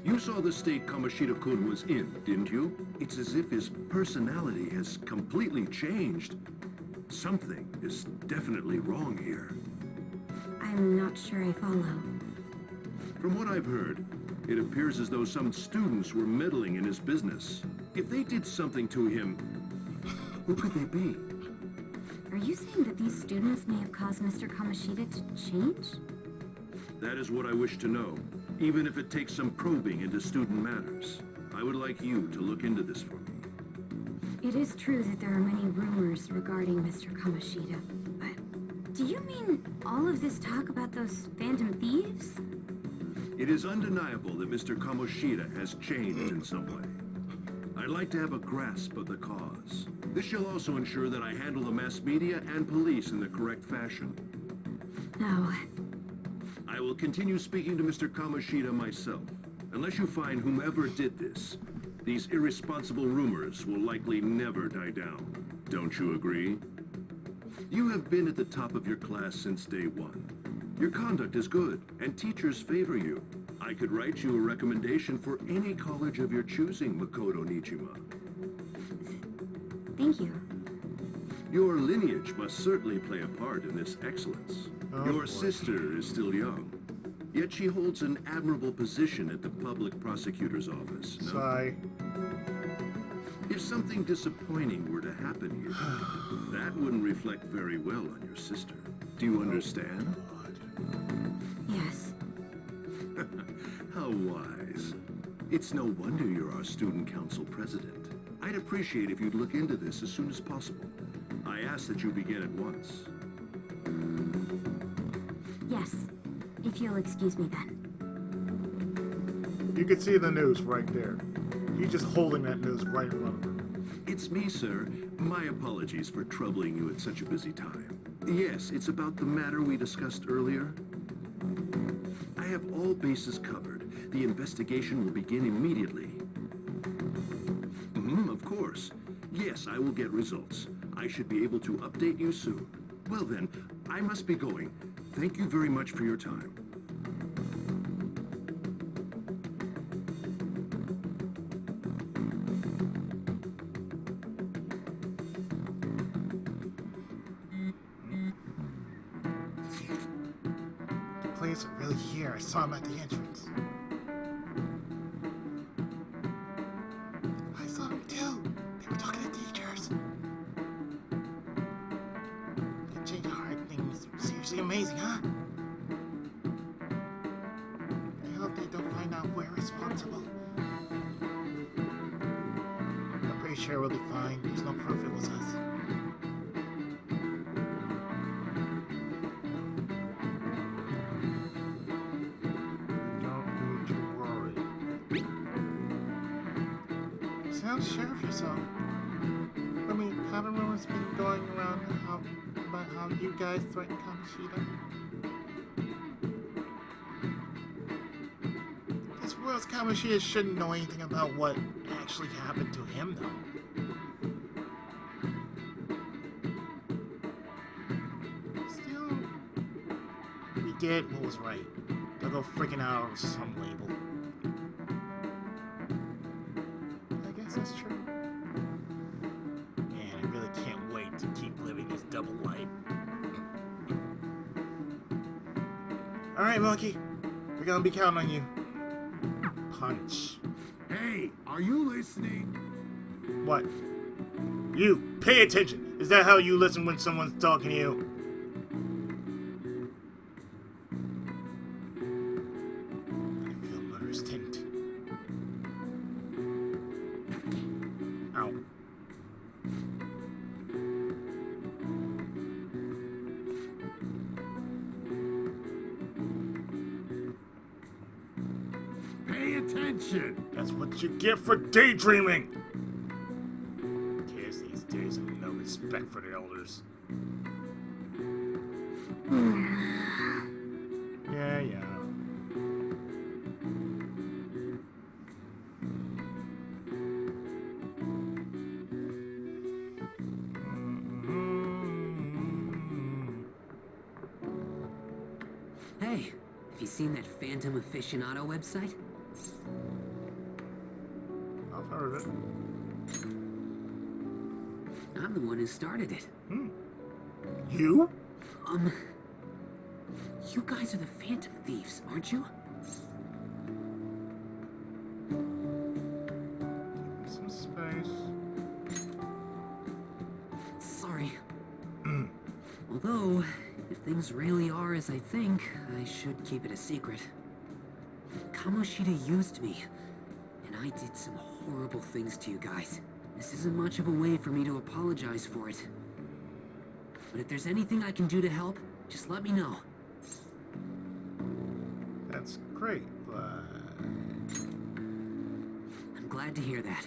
You saw the state Kamoshida-kun was in, didn't you? It's as if his personality has completely changed. Something is definitely wrong here. I'm not sure I follow. From what I've heard, it appears as though some students were meddling in his business. If they did something to him, who could they be? Are you saying that these students may have caused Mr. Kamoshida to change? That is what I wish to know, even if it takes some probing into student matters. I would like you to look into this for me. It is true that there are many rumors regarding Mr. Kamoshida, but do you mean all of this talk about those Phantom Thieves? It is undeniable that Mr. Kamoshida has changed in some way. I'd like to have a grasp of the cause. This shall also ensure that I handle the mass media and police in the correct fashion. No. I will continue speaking to Mr. Kamoshida myself. Unless you find whomever did this, these irresponsible rumors will likely never die down. Don't you agree? You have been at the top of your class since day one. Your conduct is good, and teachers favor you. I could write you a recommendation for any college of your choosing, Makoto Nijima. Thank you. Your lineage must certainly play a part in this excellence. Oh, Your boy. sister is still young, yet she holds an admirable position at the public prosecutor's office. No? sigh. If something disappointing were to happen here, that wouldn't reflect very well on your sister. Do you understand? Yes. How wise. It's no wonder you're our student council president. I'd appreciate if you'd look into this as soon as possible. I ask that you begin at once. Yes. If you'll excuse me then. You can see the news right there. He's just holding that news right in front of her. It's me, sir. My apologies for troubling you at such a busy time. Yes, it's about the matter we discussed earlier. I have all bases covered. The investigation will begin immediately. Of course. Yes, I will get results. I should be able to update you soon. Well then, I must be going. Thank you very much for your time. The police are really here. I saw him at the entrance. I saw him too. They were talking to teachers. They changed heart. something amazing, huh? I hope they don't find out we're responsible. I'm pretty sure we'll be fine. There's no proof it was us. Sound sure of yourself. I mean, haven't rumors been going around about how you guys threatened Kamoshida? This world's Kamoshida shouldn't know anything about what actually happened to him, though. Still, we did what was right. They'll go freaking out of some label. That's true. Man, I really can't wait to keep living this double life. Alright, Monkey. We're gonna be counting on you. Punch. Hey, are you listening? What? You, pay attention. Is that how you listen when someone's talking to you? I feel murder's tint. Ow. Pay attention! That's what you get for daydreaming! Kids these days have no respect for the elders. Yeah. Hey, have you seen that Phantom Aficionado website? I've heard of it. I'm the one who started it. You? You guys are the Phantom Thieves, aren't you? Some space. Sorry. Although, if things really are as I think, I should keep it a secret. Kamoshida used me, and I did some horrible things to you guys. This isn't much of a way for me to apologize for it. But if there's anything I can do to help, just let me know. That's great, but... I'm glad to hear that.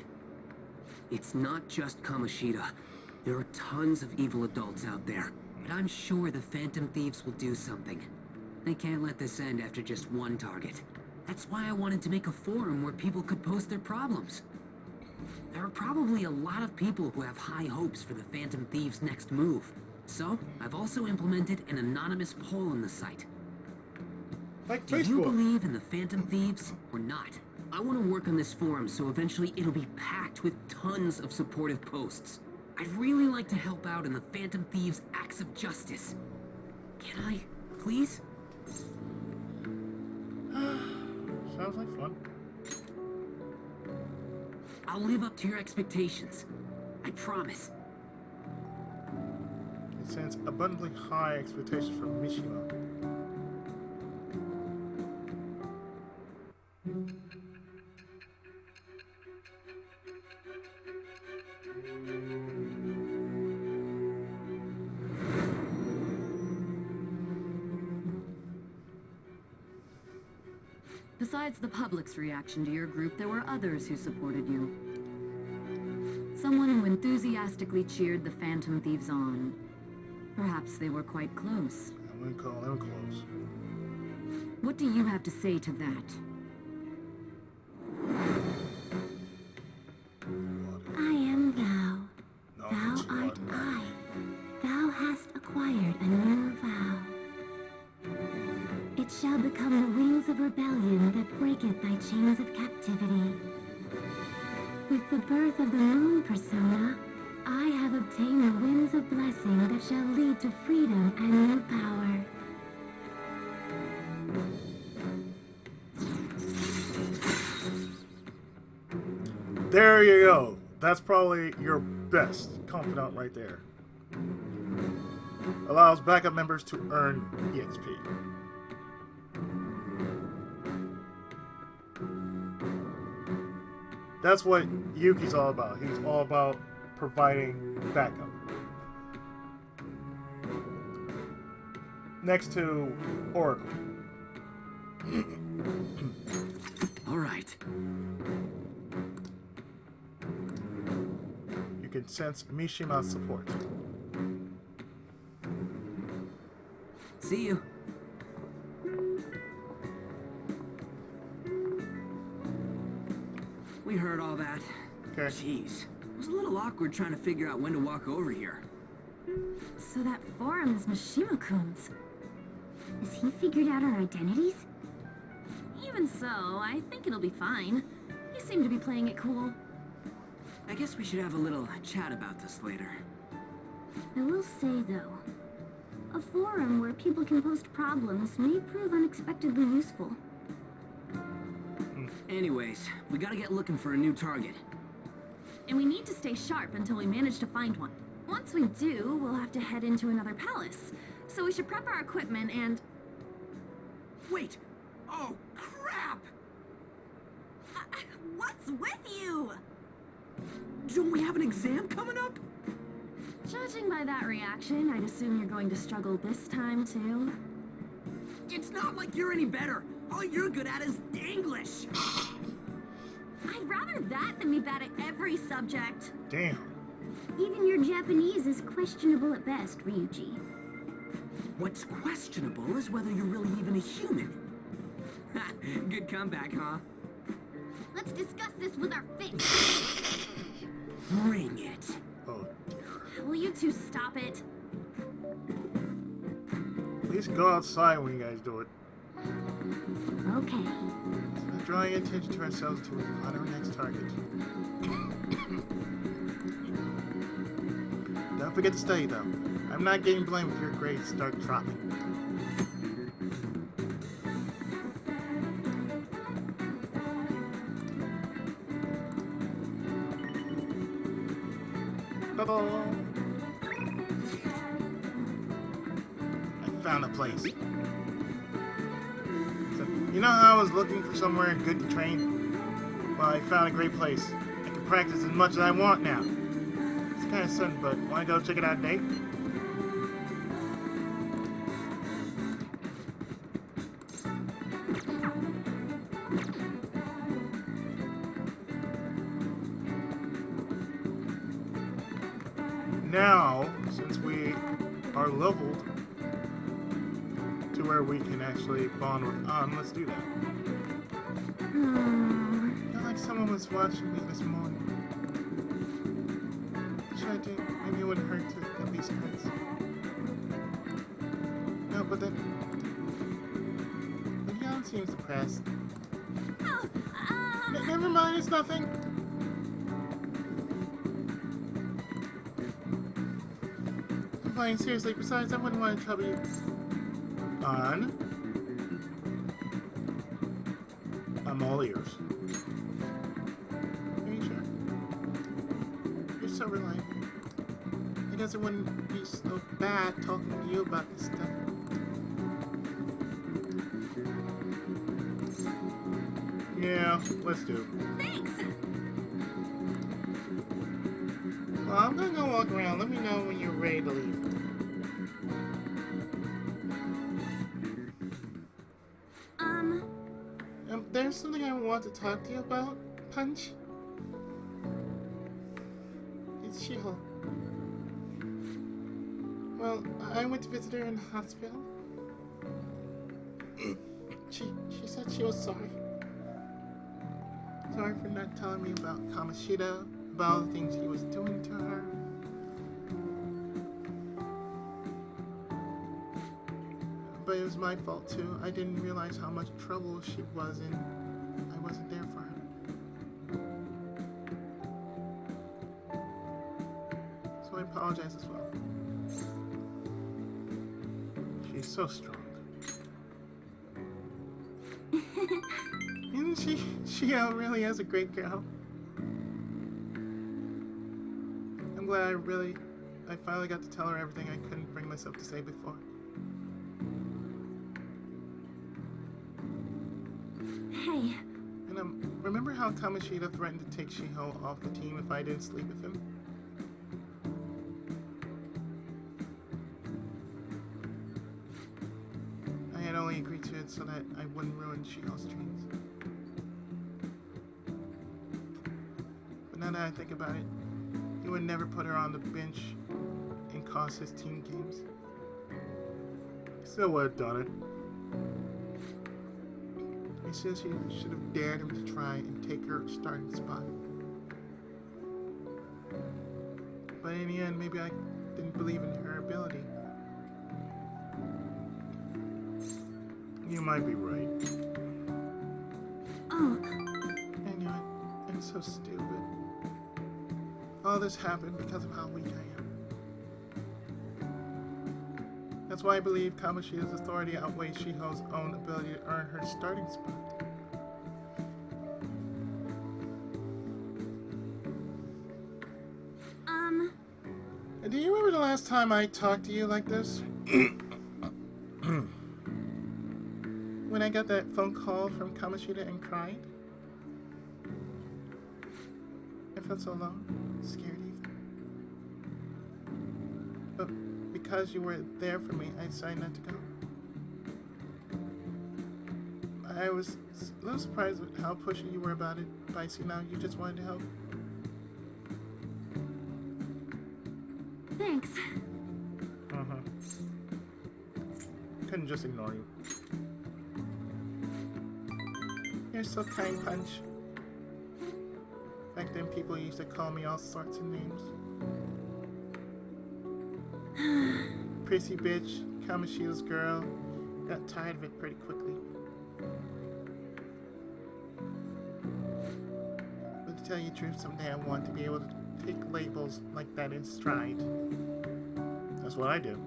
It's not just Kamoshida. There are tons of evil adults out there. But I'm sure the Phantom Thieves will do something. They can't let this end after just one target. That's why I wanted to make a forum where people could post their problems. There are probably a lot of people who have high hopes for the Phantom Thieves' next move. So, I've also implemented an anonymous poll on the site. Like Do you believe in the Phantom Thieves or not? I want to work on this forum so eventually it'll be packed with tons of supportive posts. I'd really like to help out in the Phantom Thieves' acts of justice. Can I, please? Sounds like fun. I'll live up to your expectations. I promise. It sends abundantly high expectations from Mishima. Besides the public's reaction to your group, there were others who supported you. Someone who enthusiastically cheered the Phantom Thieves on. Perhaps they were quite close. I wouldn't call them close. What do you have to say to that? I am thou. Thou art I. Thou hast acquired a new vow. It shall become the wings of rebellion that breaketh thy chains of captivity. With the birth of the moon persona, I have obtained the winds of blessing that shall lead to freedom and new power. There you go. That's probably your best confidant right there. Allows backup members to earn EXP. That's what Yuki's all about. He's all about providing backup. Next to Oracle. All right. You can sense Mishima's support. See you. We heard all that. Okay. Jeez. It was a little awkward trying to figure out when to walk over here. So that forum is Mishima-kun's. Has he figured out our identities? Even so, I think it'll be fine. You seem to be playing it cool. I guess we should have a little chat about this later. I will say, though, a forum where people can post problems may prove unexpectedly useful. Anyways, we gotta get looking for a new target. And we need to stay sharp until we manage to find one. Once we do, we'll have to head into another palace. So we should prep our equipment and... Wait! Oh, crap! What's with you? Don't we have an exam coming up? Judging by that reaction, I'd assume you're going to struggle this time, too. It's not like you're any better. All you're good at is English. I'd rather that than be bad at every subject. Damn. Even your Japanese is questionable at best, Ryuji. What's questionable is whether you're really even a human. Good comeback, huh? Let's discuss this with our fists. Bring it. Oh dear. Will you two stop it? At least go outside when you guys do it. Okay. Stop drawing attention to ourselves to find our next target. Don't forget to study though. I'm not getting blamed if your grades start dropping. Ta-da! I found a place. So, you know how I was looking for somewhere good to train? Well, I found a great place. I can practice as much as I want now. It's kind of sudden, but wanna go check it out today? Now, since we are leveled to where we can actually bond with let's do that. I feel like someone was watching me this morning. Should I do? Maybe it wouldn't hurt to at least ask. No, but then Leon seems depressed. Never mind, it's nothing. I'm fine, seriously. Besides, I wouldn't want to trouble you. I'm all ears. Are you sure? You're so reliable. I guess it wouldn't be so bad talking to you about this stuff. Yeah, let's do it. Thanks! Well, I'm gonna go walk around. Let me know when you're ready to leave. There's something I want to talk to you about, Punch. It's Shiho. Well, I went to visit her in the hospital. She said she was sorry. Sorry for not telling me about Kamoshida, about all the things he was doing to her. But it was my fault too. I didn't realize how much trouble she was in. I wasn't there for her. So I apologize as well. She's so strong. Isn't she? She really is a great girl. I'm glad I finally got to tell her everything I couldn't bring myself to say before. Hey. And remember how Kamoshida threatened to take Shiho off the team if I didn't sleep with him? I had only agreed to it so that I wouldn't ruin Shiho's dreams. But now that I think about it, he would never put her on the bench and cost his team games. Still would have done it. He says he should have dared him to try and take her starting spot. But in the end, maybe I didn't believe in her ability. You might be right. Oh. I knew it. I'm so stupid. All this happened because of how weak I am. That's why I believe Kamoshida's authority outweighs Shiho's own ability to earn her starting spot. Do you remember the last time I talked to you like this? When I got that phone call from Kamoshida and cried? I felt so alone, scared even. But because you were there for me, I decided not to go. I was a little surprised at how pushy you were about it, but I see now you just wanted to help. Thanks. Couldn't just ignore you. You're so kind, Punch. Back then, people used to call me all sorts of names. Prissy bitch, Kamoshida's girl. Got tired of it pretty quickly. But to tell you the truth, someday I want to be able to take labels like that in stride. That's what I do.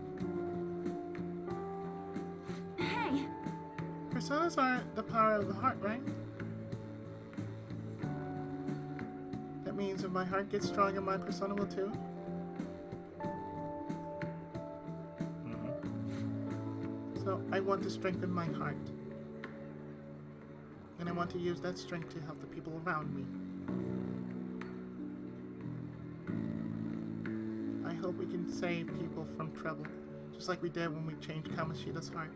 Hey! Personas aren't the power of the heart, right? That means if my heart gets stronger, my persona will too? So I want to strengthen my heart. And I want to use that strength to help the people around me. I hope we can save people from trouble, just like we did when we changed Kamoshida's heart.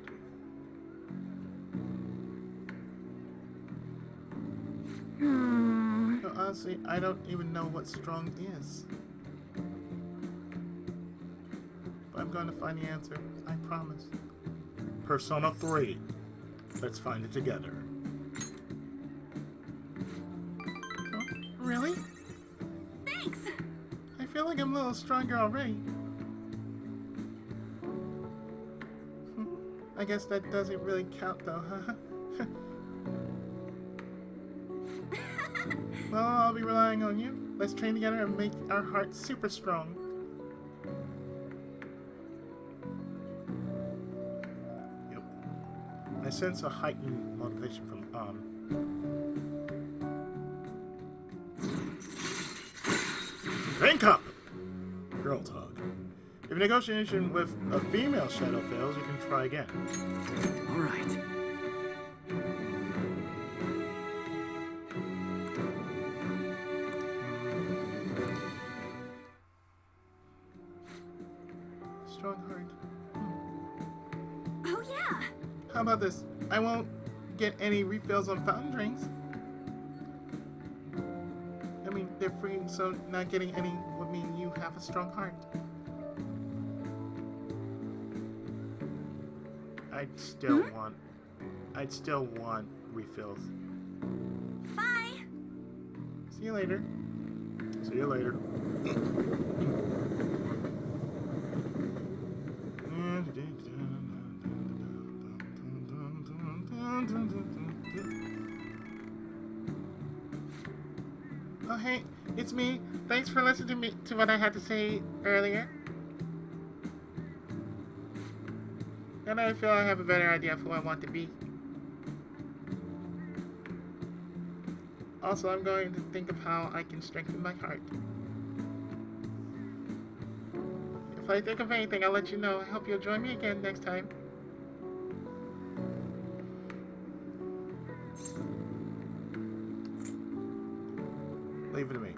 So honestly, I don't even know what strong is. But I'm going to find the answer, I promise. Persona 3. Let's find it together. Oh, really? Thanks! I feel like I'm a little stronger already. I guess that doesn't really count though, huh? Well, I'll be relying on you. Let's train together and make our hearts super strong. Yep. I sense a heightened motivation from Rank up! Girl talk. If negotiation with a female shadow fails, you can try again. Alright. Strong heart. Oh yeah! How about this? I won't get any refills on fountain drinks. I mean, they're free, so not getting any would mean you have a strong heart. I'd still want refills. Bye! See you later. See you later. Oh hey, it's me. Thanks for listening to what I had to say earlier. Now I feel I have a better idea of who I want to be. Also, I'm going to think of how I can strengthen my heart. If I think of anything, I'll let you know. I hope you'll join me again next time. Leave it to me.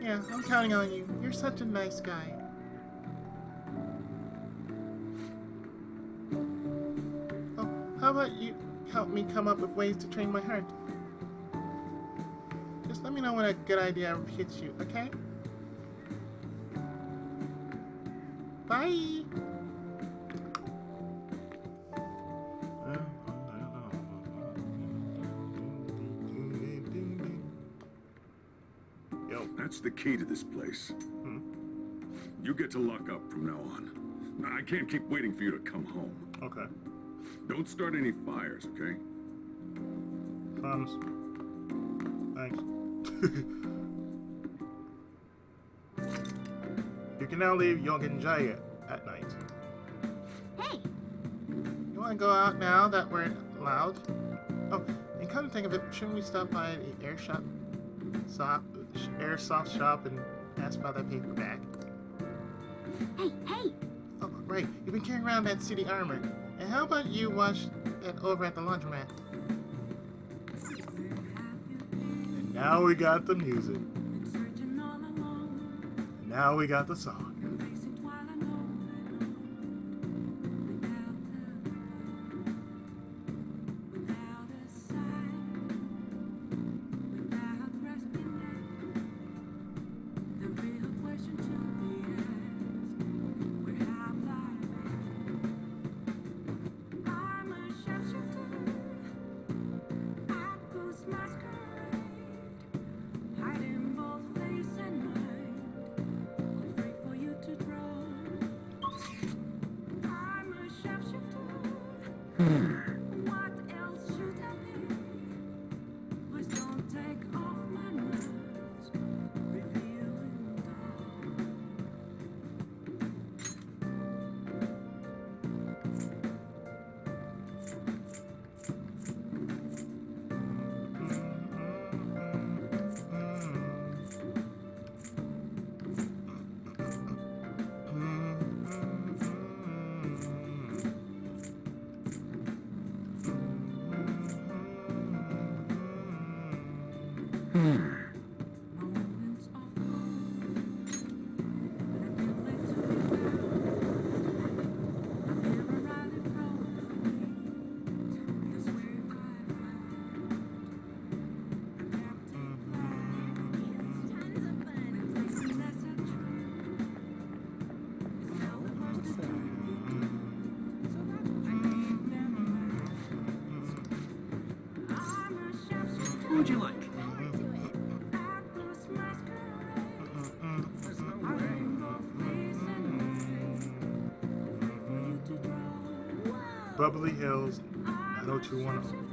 Yeah, I'm counting on you. You're such a nice guy. Oh, how about you help me come up with ways to train my heart? Just let me know when a good idea hits you, okay? Bye! Yo, that's the key to this place. You get to lock up from now on. I can't keep waiting for you to come home. Okay. Don't start any fires, okay? Promise. Thanks. You can now leave Yogenjaya at night. Hey, You want to go out now that we're allowed? Oh, and come to think of it, shouldn't we stop by the airsoft shop and ask about that paper bag? hey! Oh, right. You've been carrying around that city armor. And how about you wash that over at the laundromat? And now we got the music. And now we got the song. What would you like? Bubbly Hills 90210.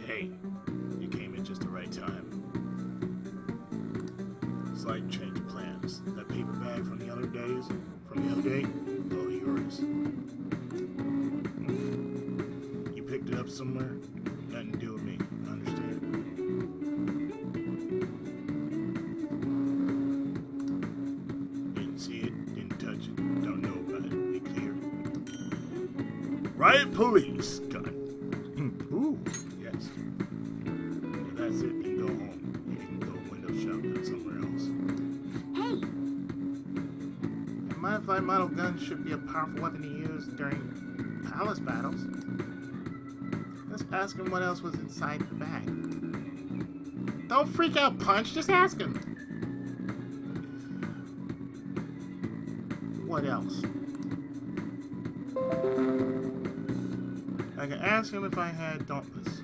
Hey, you came in just the right time. Slight change of plans. That paper bag from the other day, all yours. You picked it up somewhere, nothing to do with me, understand? Didn't see it, didn't touch it, don't know about it, be clear. Riot police, gun. Ooh, yes. Well, that's it, you can go home. You can go window shopping somewhere else. Hey! And my flight model gun should be a powerful weapon to use during palace battles. That's Ask him what else was inside the bag. Don't freak out, Punch. Just ask him. What else? I can ask him if I had Dauntless.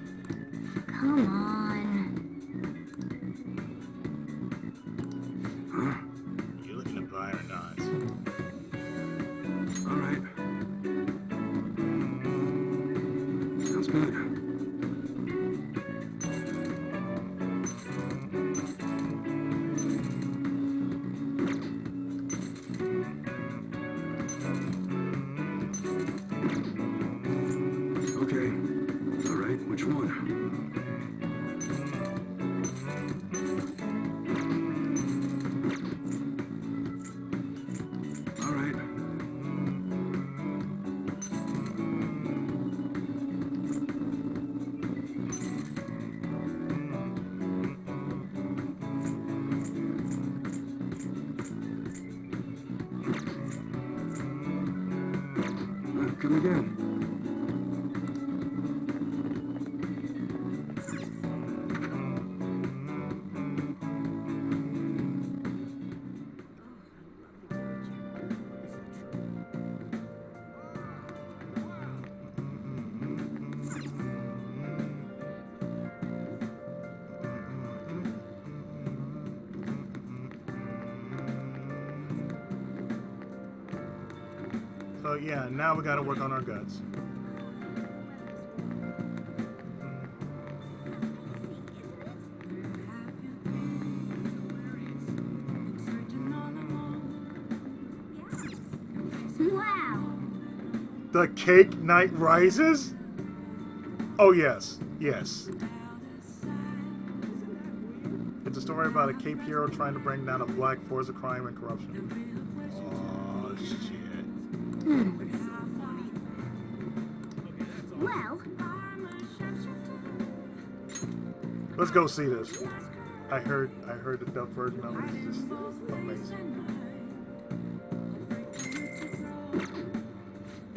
Come on. Huh? You looking at fire or not? All right. Sounds good. Okay. All right, which one? All right. Come again. So yeah, now we gotta work on our guts. Wow. The Cake Night Rises? Oh yes, yes. It's a story about a Cape hero trying to bring down a black force of crime and corruption. Oh shit. Well, Let's go see this. I heard the dub version of it is just amazing.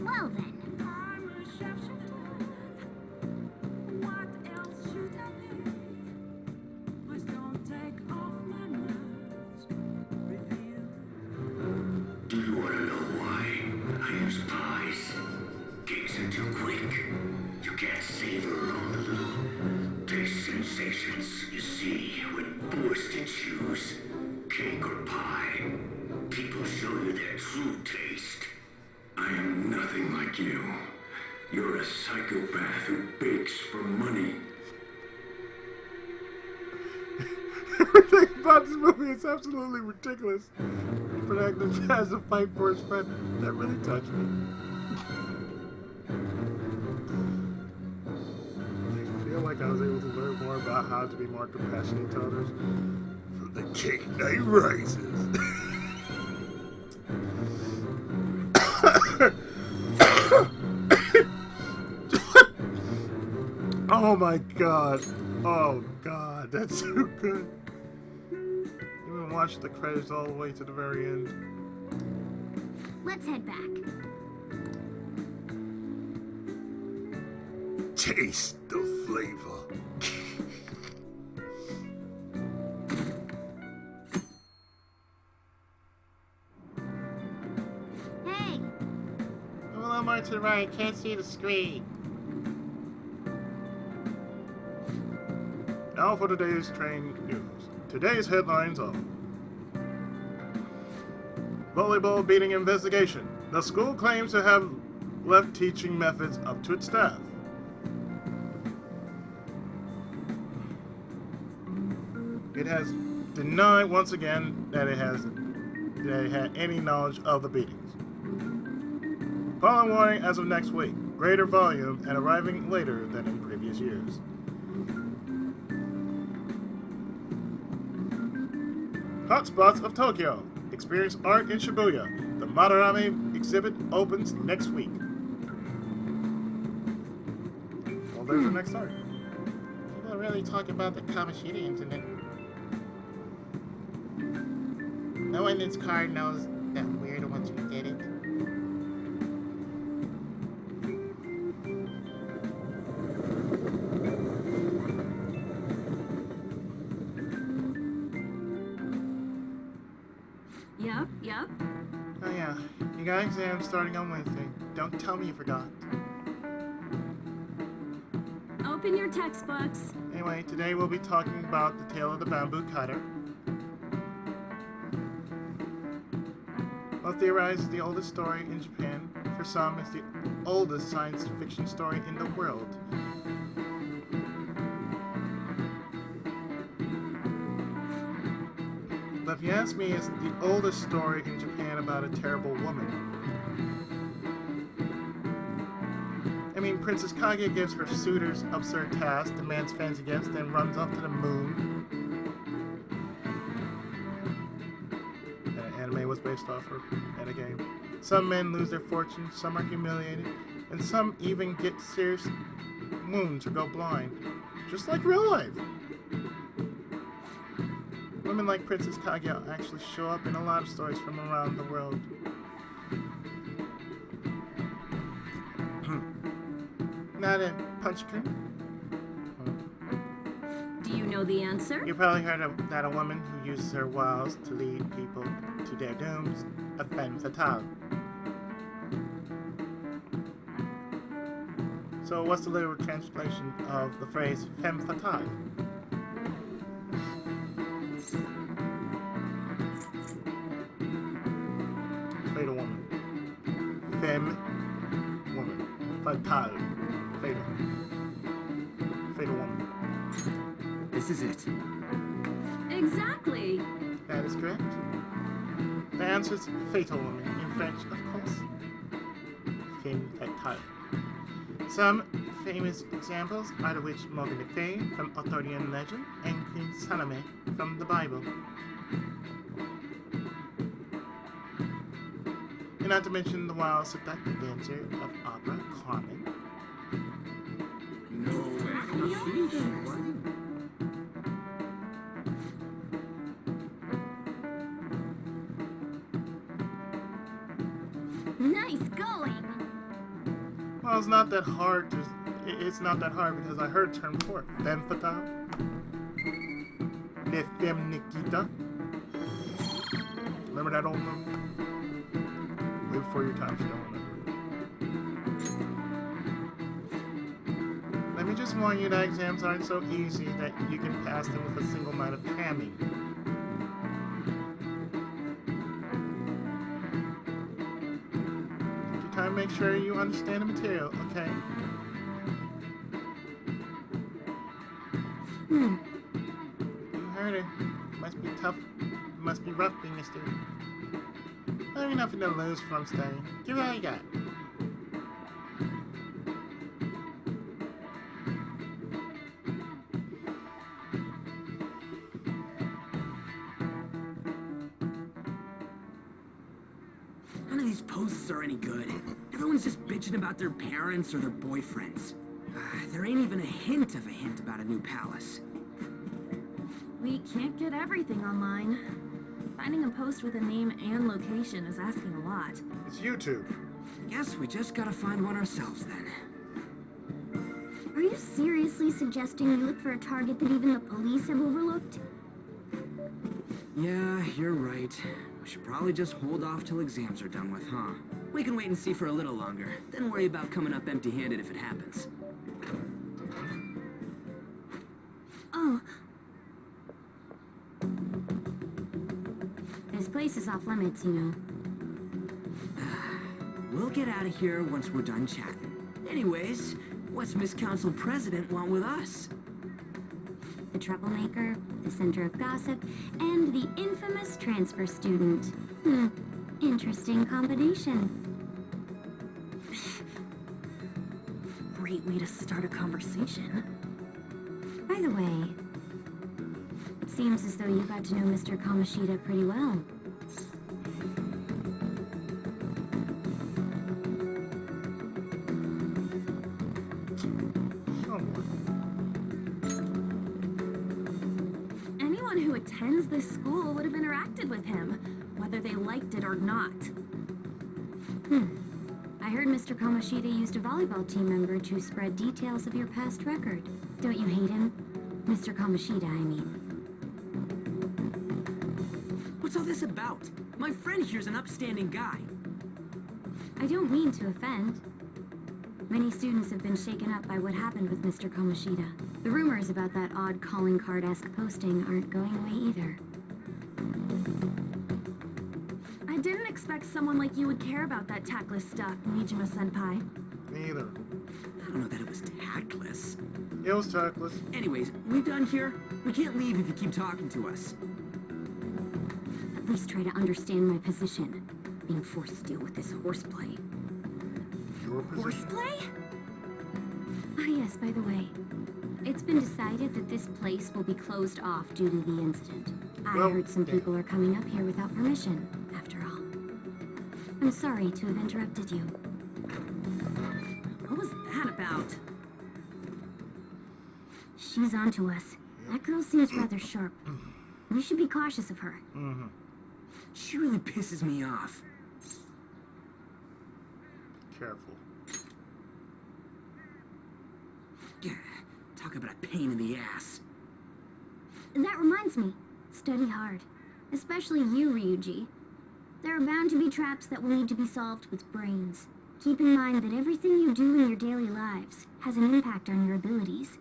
well then. Do you want to know why I use pies? Cakes are too quick. You can't savor all the little taste sensations you see when forced to choose cake or pie. People show you their true taste. I am nothing like you. You're a psychopath who bakes for money. Everything about this movie is absolutely ridiculous. But Agnes has to fight for his friend. That really touched me. I feel like I was able to learn more about how to be more compassionate to others from the Cake Night Rises. Oh my god. Oh god, that's so good. Even watch the credits all the way to the very end. Let's head back. Taste the flavor. Hey, A little more to the right, can't see the screen. Now for today's train news. Today's headlines are: volleyball beating investigation. The school claims to have left teaching methods up to its staff. It has denied once again that it had any knowledge of the beatings. Following warning as of next week. Greater volume and arriving later than in previous years. Hotspots of Tokyo. Experience art in Shibuya. The Madarame exhibit opens next week. Well, there's the next art. People are really talking about the Kamoshida incident. No one in this car knows that we're the ones who did it. Yep. Oh yeah, you got exams starting on Wednesday. Don't tell me you forgot. Open your textbooks. Anyway, today we'll be talking about the tale of the bamboo cutter. Well, theorized is the oldest story in Japan. For some, it's the oldest science fiction story in the world. But if you ask me, it's the oldest story in Japan about a terrible woman. I mean, Princess Kaguya gives her suitors absurd tasks, demands fancy gifts, then runs off to the moon. An anime was based off her and a game. Some men lose their fortunes, some are humiliated, and some even get serious wounds or go blind. Just like real life. Women like Princess Kaguya actually show up in a lot of stories from around the world. Not a punchkin. Do you know the answer? You probably heard of that a woman who uses her wiles to lead people to their dooms, a femme fatale. So what's the literal translation of the phrase femme fatale? Fatal woman. Femme woman. Fatale. Fatal. Fatal woman. This is it. Exactly. That is correct. The answer is fatal woman. In French, of course. Femme fatale. Some famous examples are the witch Morgan le Fay from Arthurian legend and Queen Salome from the Bible. And not to mention the wild seductive dancer of opera, Carmen. No way. Nice going. Well, it's not that hard it's not that hard because I heard term before. Femme fatale. Le femme Nikita. Remember that old movie? Way before your time, you don't remember. Let me just warn you that exams aren't so easy that you can pass them with a single night of cramming. Take your time, make sure you understand the material, okay? You heard it. Must be tough. Must be rough being a student. There ain't nothing to lose from studying. Give it all you got. None of these posts are any good. Everyone's just bitching about their parents or their boyfriends. There ain't even a hint about a new palace. We can't get everything online. Finding a post with a name and location is asking a lot. It's YouTube. Guess we just gotta find one ourselves then. Are you seriously suggesting we look for a target that even the police have overlooked? Yeah, you're right. We should probably just hold off till exams are done with, huh? We can wait and see for a little longer, then worry about coming up empty-handed if it happens. Oh. This place is off limits, you know. We'll get out of here once we're done chatting. Anyways, what's Miss Council President want with us? The troublemaker, the center of gossip, and the infamous transfer student. Interesting combination. Great way to start a conversation. By the way, it seems as though you got to know Mr. Kamoshida pretty well. Anyone who attends this school would have interacted with him, whether they liked it or not. I heard Mr. Kamoshida used a volleyball team member to spread details of your past record. Don't you hate him? Mr. Kamoshida, I mean. What's all this about? My friend here's an upstanding guy. I don't mean to offend. Many students have been shaken up by what happened with Mr. Kamoshida. The rumors about that odd calling card-esque posting aren't going away either. I didn't expect someone like you would care about that tactless stuff, Nijima-senpai. Neither. I don't know that it was tactless. It was tactless. Anyways, we done here? We can't leave if you keep talking to us. At least try to understand my position. Being forced to deal with this horseplay. Your position? Horseplay? Ah, yes, by the way. It's been decided that this place will be closed off due to the incident. I heard some people are coming up here without permission, after all. I'm sorry to have interrupted you. What was that about? She's onto us. That girl seems rather sharp. We should be cautious of her. Mm-hmm. She really pisses me off. Careful. Yeah, talk about a pain in the ass. That reminds me. Study hard. Especially you, Ryuji. There are bound to be traps that will need to be solved with brains. Keep in mind that everything you do in your daily lives has an impact on your abilities.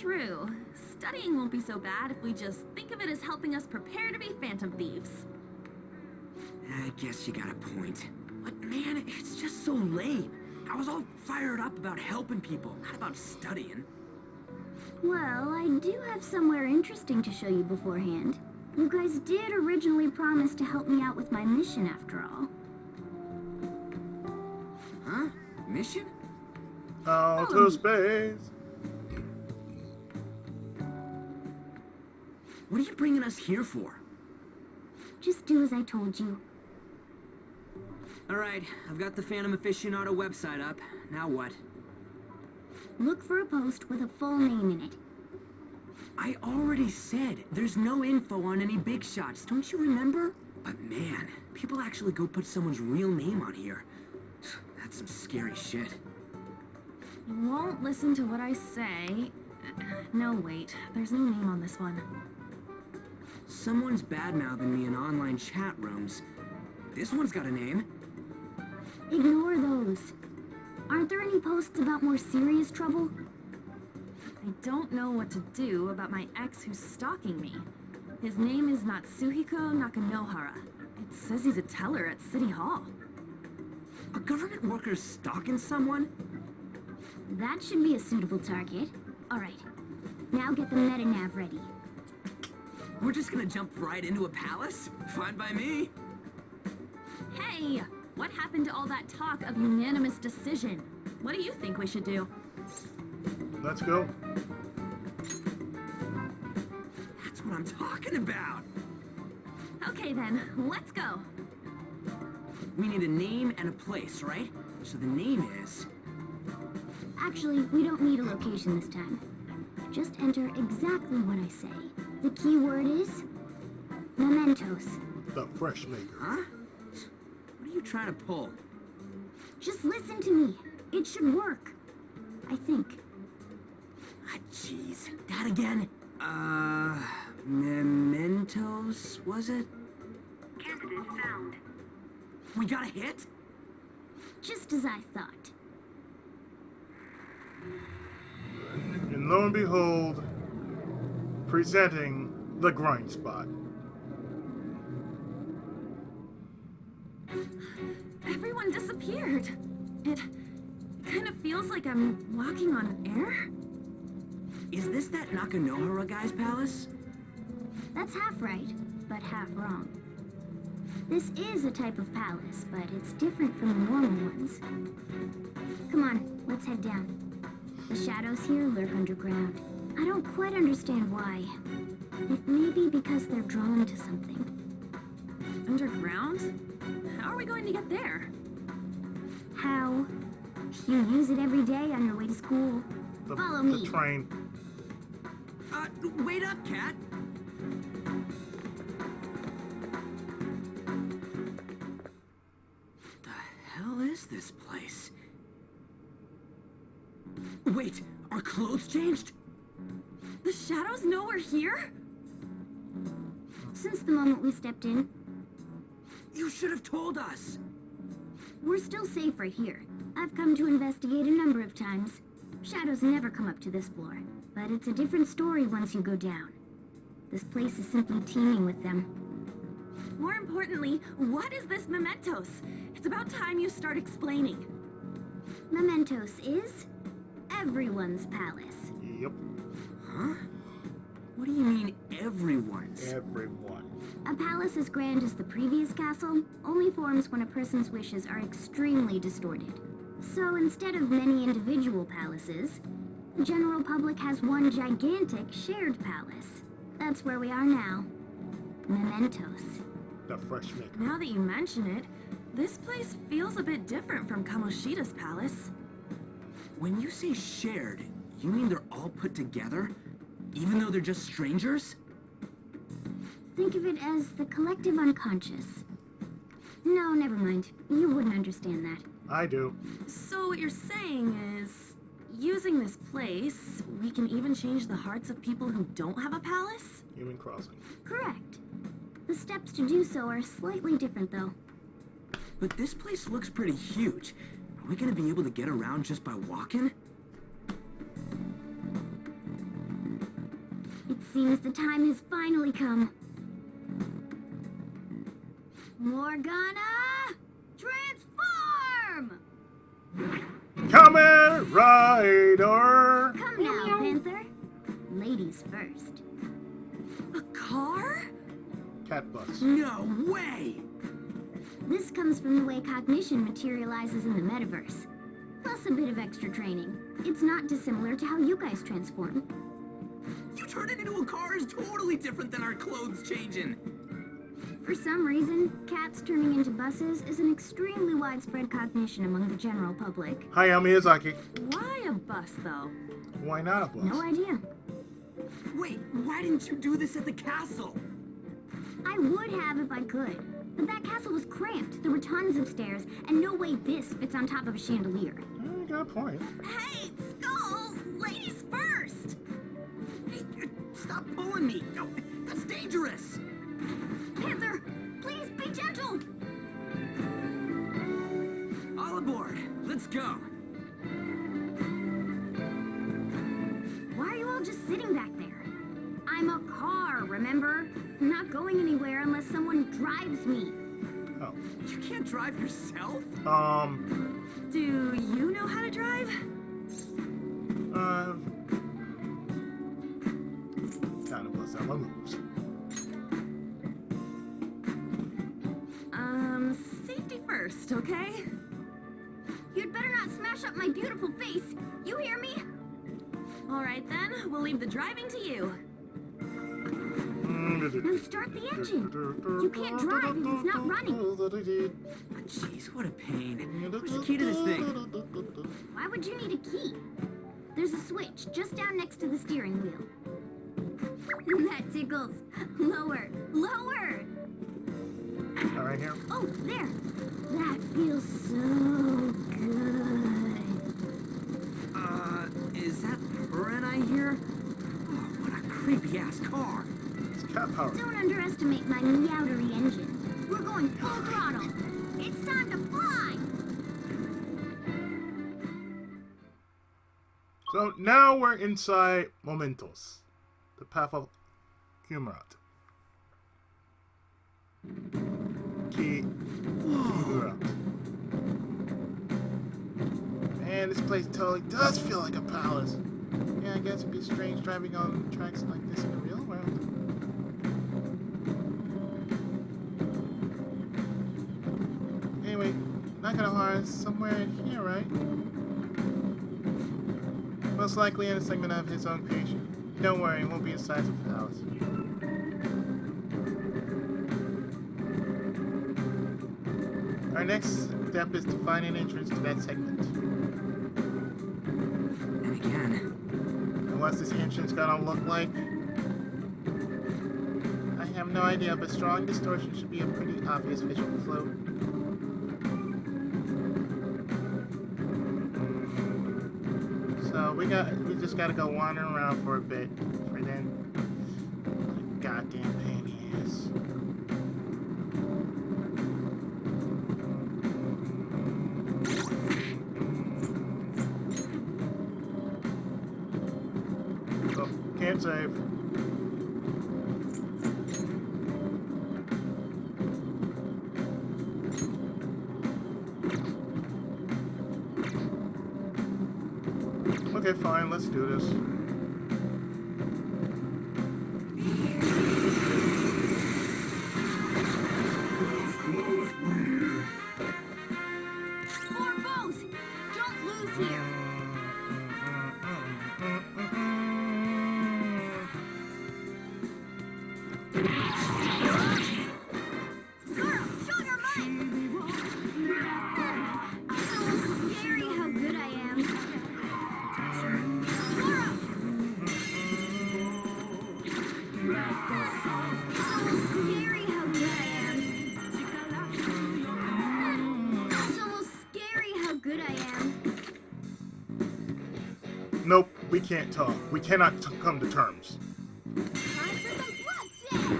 True. Studying won't be so bad if we just think of it as helping us prepare to be Phantom Thieves. I guess you got a point. But man, it's just so lame. I was all fired up about helping people, not about studying. Well, I do have somewhere interesting to show you beforehand. You guys did originally promise to help me out with my mission, after all. Huh? Mission? Outer space. What are you bringing us here for? Just do as I told you. Alright, I've got the Phantom Aficionado website up. Now what? Look for a post with a full name in it. I already said there's no info on any big shots, don't you remember? But man, people actually go put someone's real name on here. That's some scary shit. You won't listen to what I say. No, wait. There's no name on this one. Someone's bad-mouthing me in online chat rooms. This one's got a name. Ignore those. Aren't there any posts about more serious trouble? I don't know what to do about my ex who's stalking me. His name is Natsuhiko Nakanohara. It says he's a teller at City Hall. A government worker's stalking someone? That should be a suitable target. Alright, now get the meta-nav ready. We're just gonna jump right into a palace? Fine by me. Hey! What happened to all that talk of unanimous decision? What do you think we should do? Let's go. That's what I'm talking about. Okay then, let's go. We need a name and a place, right? So the name is... Actually, we don't need a location this time. Just enter exactly what I say. The keyword is... mementos. The fresh maker. Huh? What are you trying to pull? Just listen to me. It should work. I think. Ah, jeez. That again? Mementos, was it? Candidate found. We got a hit? Just as I thought. And lo and behold, presenting the grind spot. Everyone disappeared. It kind of feels like I'm walking on air. Is this that Nakanohara guy's palace? That's half right, but half wrong. This is a type of palace, but it's different from the normal ones. Come on, let's head down. The shadows here lurk underground. I don't quite understand why. It may be because they're drawn to something. Underground? How are we going to get there? How? You use it every day on your way to school. Follow me. The train. Wait up, Cat. The hell is this place? Wait, our clothes changed? The shadows know we're here? since the moment we stepped in. You should have told us. We're still safe right here. I've come to investigate a number of times. Shadows never come up to this floor, but it's a different story once you go down. This place is simply teeming with them. More importantly, what is this Mementos? It's about time you start explaining. Mementos is everyone's palace. Yep. Huh? What do you mean, everyone's? Everyone. A palace as grand as the previous castle only forms when a person's wishes are extremely distorted. So instead of many individual palaces, the general public has one gigantic shared palace. That's where we are now. Mementos. The fresh maker. Now that you mention it, this place feels a bit different from Kamoshida's palace. When you say shared, you mean they're all put together? Even though they're just strangers? Think of it as the collective unconscious. No, never mind. You wouldn't understand that. I do. So what you're saying is, using this place, we can even change the hearts of people who don't have a palace? Human crossing. Correct. The steps to do so are slightly different, though. But this place looks pretty huge. Are we gonna be able to get around just by walking? It seems the time has finally come. Morgana! Transform! Kamen Rider! Come now, Panther. Ladies first. A car? Cat bus. No way! This comes from the way cognition materializes in the metaverse. Plus a bit of extra training. It's not dissimilar to how you guys transform. You turned it into a car is totally different than our clothes changing. For some reason, cats turning into buses is an extremely widespread cognition among the general public. Hayao Miyazaki. Why a bus, though? Why not a bus? No idea. Wait, why didn't you do this at the castle? I would have if I could. But that castle was cramped. There were tons of stairs, and no way this fits on top of a chandelier. You got a point. Hey, Skull! Ladies first! Hey, stop pulling me! No, that's dangerous! Panther, please be gentle! All aboard! Let's go! Why are you all just sitting back there? I'm a car, remember? I'm not going anywhere unless someone drives me. Oh. You can't drive yourself? Do you know how to drive? Kind of bust out my moves. Safety first, okay? You'd better not smash up my beautiful face. You hear me? All right then, we'll leave the driving to you. Now start the engine. You can't drive if it's not running. Jeez, what a pain. Where's the key to this thing? Why would you need a key? There's a switch just down next to the steering wheel. That tickles. Lower, lower. All right here. Oh, there. That feels so good. Is that purring I hear? Oh, what a creepy ass car. It's cat power. Don't underestimate my meowdery engine. We're going full throttle. It's time to fly. So now we're inside Mementos, the path of Humrat. Key. Man, this place totally does feel like a palace. Yeah, I guess it'd be strange driving on tracks like this in the real world. Anyway, not gonna lie, it's somewhere in here, right? Most likely in a segment of his own creation. Don't worry, it won't be the size of the palace. Our next step is to find an entrance to that segment. And again. And what's this entrance gonna look like? I have no idea, but strong distortion should be a pretty obvious visual flow. So we just gotta go wandering around for a bit. For then, goddamn pain in the ass. place. Oh, can't save. Okay, fine, let's do this. More bows! Don't lose here! Girl, show your might! So scary how good I am. Laura! So scary how good I am. It's almost scary how good I am. Nope, we can't talk. We cannot come to terms. Time for some bloodshed!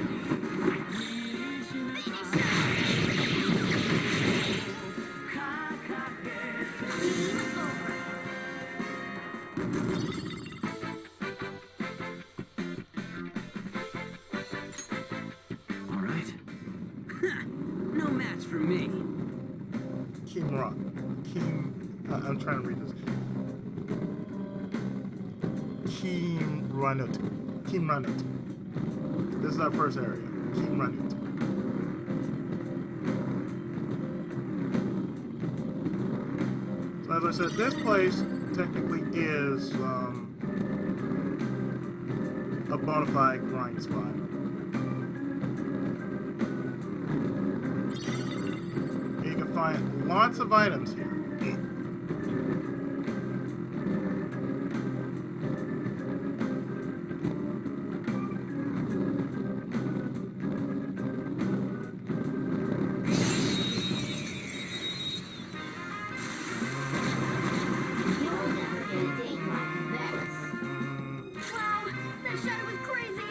All right. No match for me. I'm trying to read this. Keemranut. This is our first area. Keemranut. So as I said, this place technically is a bona fide grind spot. You can find lots of items here. Wow, that shadow was crazy!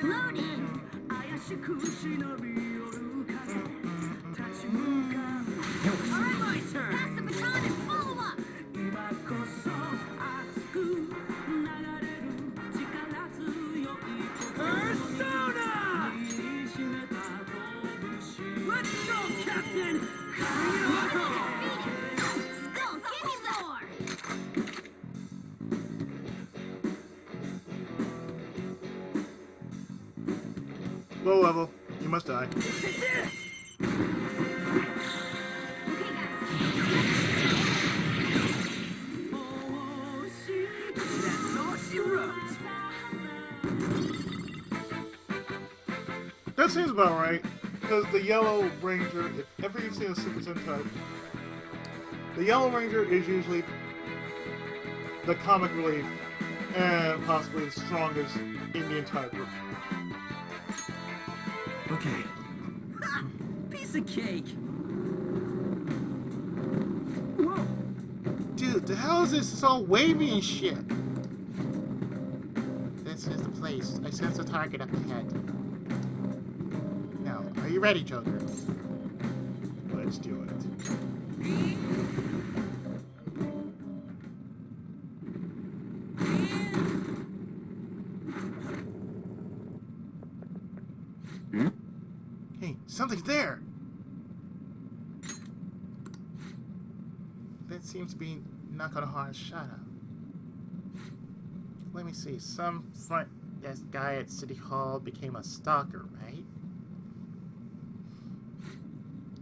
Loading! Alright, my turn. Pass the baton and follow up! Persona! Let's go, Captain! Skull, give me more! Low level. You must die. That's all she wrote. That seems about right. Because the Yellow Ranger, if ever you've seen a Super Sentai, the Yellow Ranger is usually the comic relief and possibly the strongest in the entire group. Okay. Ha! Piece of cake. Whoa. Dude, the hell is this? It's all wavy and shit. This is the place. I sense a target up ahead. Now, are you ready, Joker? Let's do it. Hey, something's there! That seems to be not gonna hard shut up. Let me see. Some front desk guy at City Hall became a stalker, right?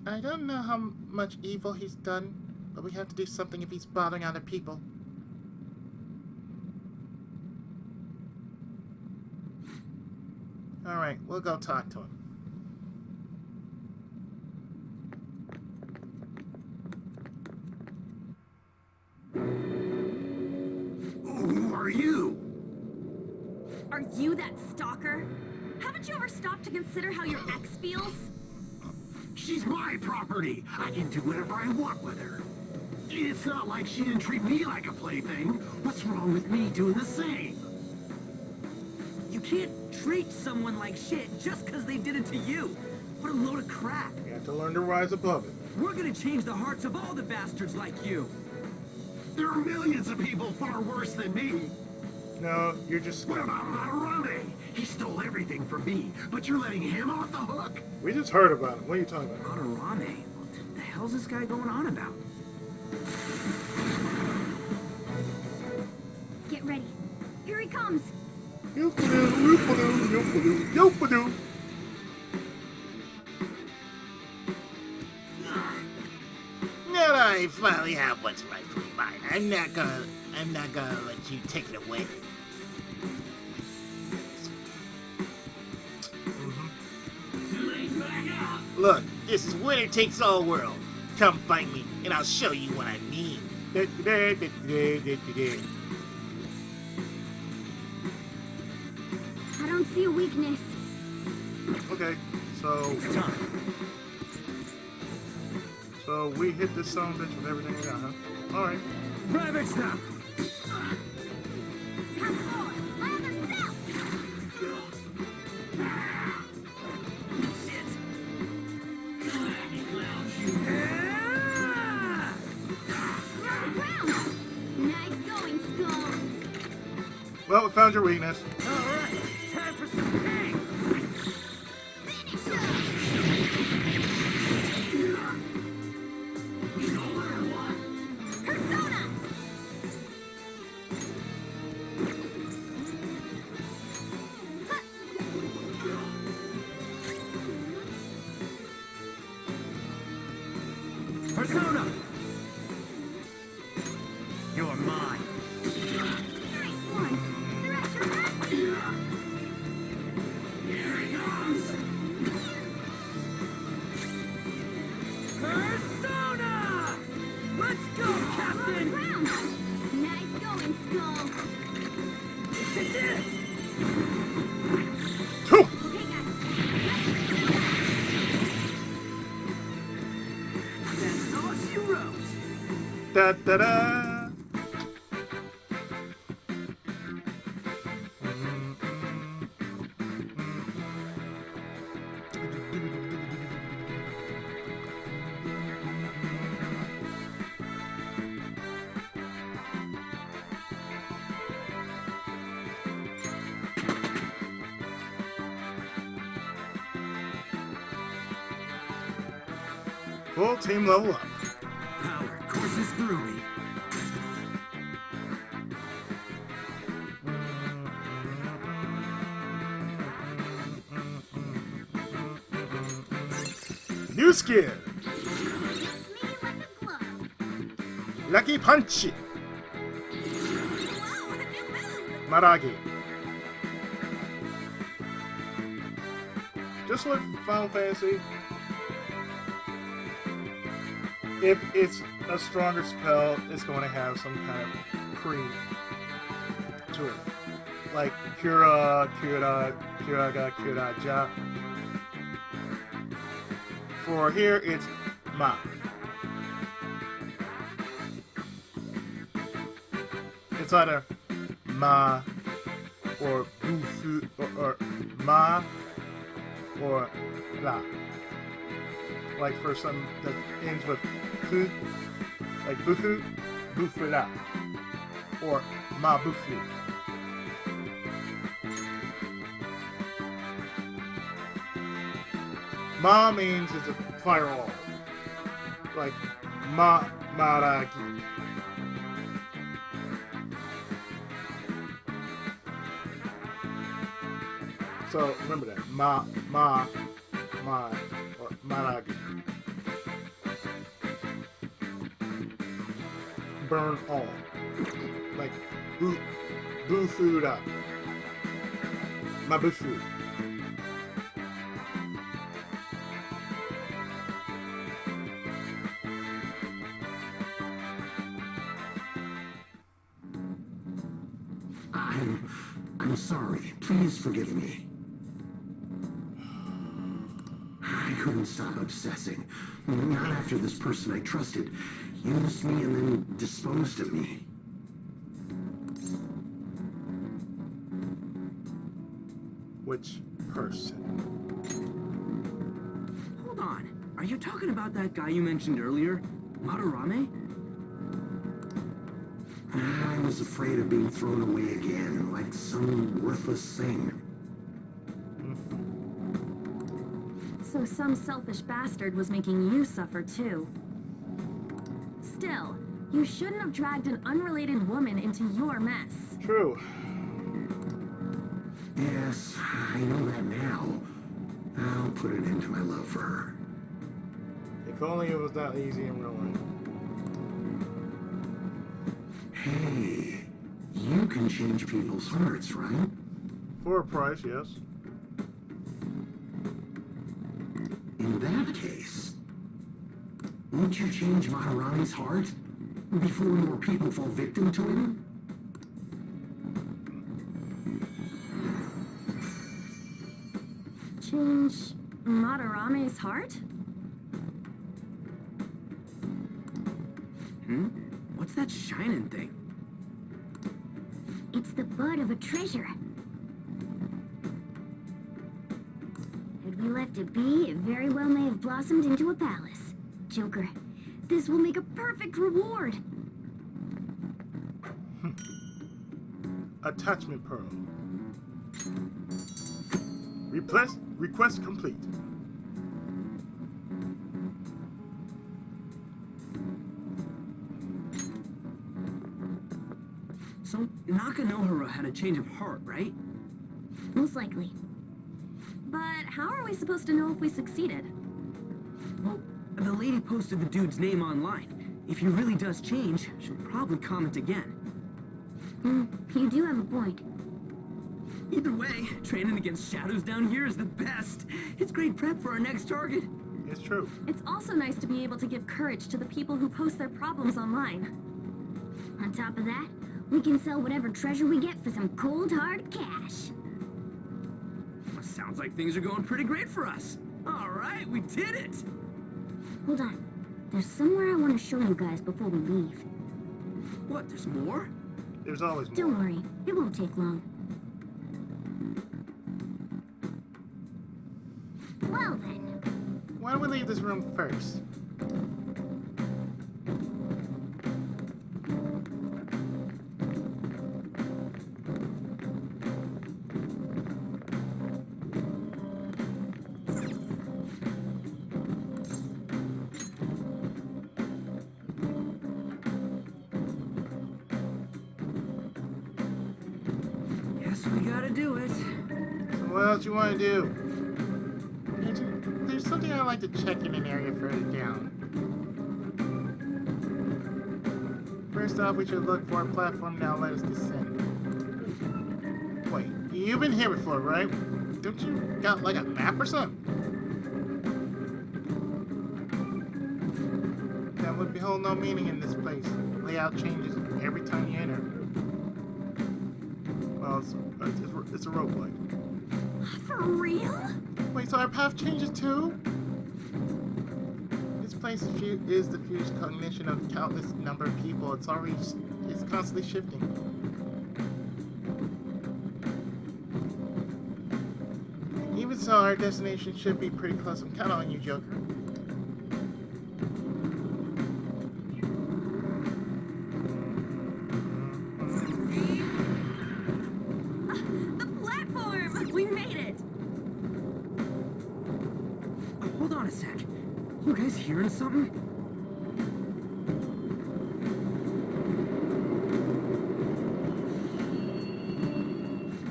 I don't know how much evil he's done, but we have to do something if he's bothering other people. Alright, we'll go talk to him. Who are you? Are you that stalker? Haven't you ever stopped to consider how your ex feels? She's my property. I can do whatever I want with her. It's not like she didn't treat me like a plaything. What's wrong with me doing the same? You can't treat someone like shit just because they did it to you. What a load of crap. You have to learn to rise above it. We're gonna change the hearts of all the bastards like you. There are millions of people far worse than me. No, you're just... What about Madarame? He stole everything from me, but you're letting him off the hook? We just heard about him. What are you talking about? Madarame? What the hell's this guy going on about? Get ready. Here he comes. Yo-pa-doo, yo-pa-doo, yo-pa-doo, yo-pa-doo. Now that I finally have what's rightfully mine, I'm not gonna let you take it away. Look, this is winner takes all world. Come fight me, and I'll show you what I mean. I don't see a weakness. Okay, so we hit this son of a bitch with everything we got, huh? All right. Ravage them! Well, we found your weakness. Alright, time for some pain! Persona! You're mine. Here he comes! Persona! Let's go, Captain! Nice going, Skull. You did it! That's all she wrote. Da da da. Full team level up. Power courses through me. New skill. Lucky Punch. Maragi. Just like Final Fantasy, if it's a stronger spell, it's going to have some kind of cream to it. Like Kura, Kuraga, Kuraja. For here, it's Ma. It's either Ma or Bufu or Ma or La. Like for some that ends with fu, like Bufu, Bufula, or Ma Bufu. Ma means it's a firewall. Like Maragi. So remember that. Ma, or Maragi. Burn all. Like Bufura. Mabufu. I'm sorry. Please forgive me. I couldn't stop obsessing. Not after this person I trusted used me and then disposed of me. Which person? Hold on. Are you talking about that guy you mentioned earlier? Madarame? I was afraid of being thrown away again, like some worthless thing. So some selfish bastard was making you suffer too. Still, you shouldn't have dragged an unrelated woman into your mess. True. Yes, I know that now. I'll put an end to my love for her. If only it was that easy in real life. Hey, you can change people's hearts, right? For a price, yes. In that case, won't you change Madarame's heart before more people fall victim to him? Change Madarame's heart? What's that shining thing? It's the bud of a treasure. Had we left it be, it very well may have blossomed into a palace. Joker, this will make a perfect reward. Attachment pearl. Request complete. So, Nakanohara had a change of heart, right? Most likely. But how are we supposed to know if we succeeded? Well, the lady posted the dude's name online. If he really does change, she'll probably comment again. You do have a point. Either way, training against shadows down here is the best. It's great prep for our next target. It's true. It's also nice to be able to give courage to the people who post their problems online. On top of that, we can sell whatever treasure we get for some cold hard cash. Sounds like things are going pretty great for us. All right, we did it. Hold on. There's somewhere I want to show you guys before we leave. What, there's more? There's always more. Don't worry, it won't take long. Well then. Why don't we leave this room first? Guess we gotta do it. So what else you want to do? There's something I'd like to check in an area further down. First off, we should look for a platform now. Let us descend. Wait, you've been here before, right? Don't you got like a map or something? That would behold no meaning in this place. Layout changes every time you enter. Well, it's a roguelike. For real? Wait, so our path changes too? This place is the fused cognition of countless number of people. It's constantly shifting. Even so, our destination should be pretty close. I'm counting on you, Joker. The platform! We made it! Hold on a sec. You guys hearing something?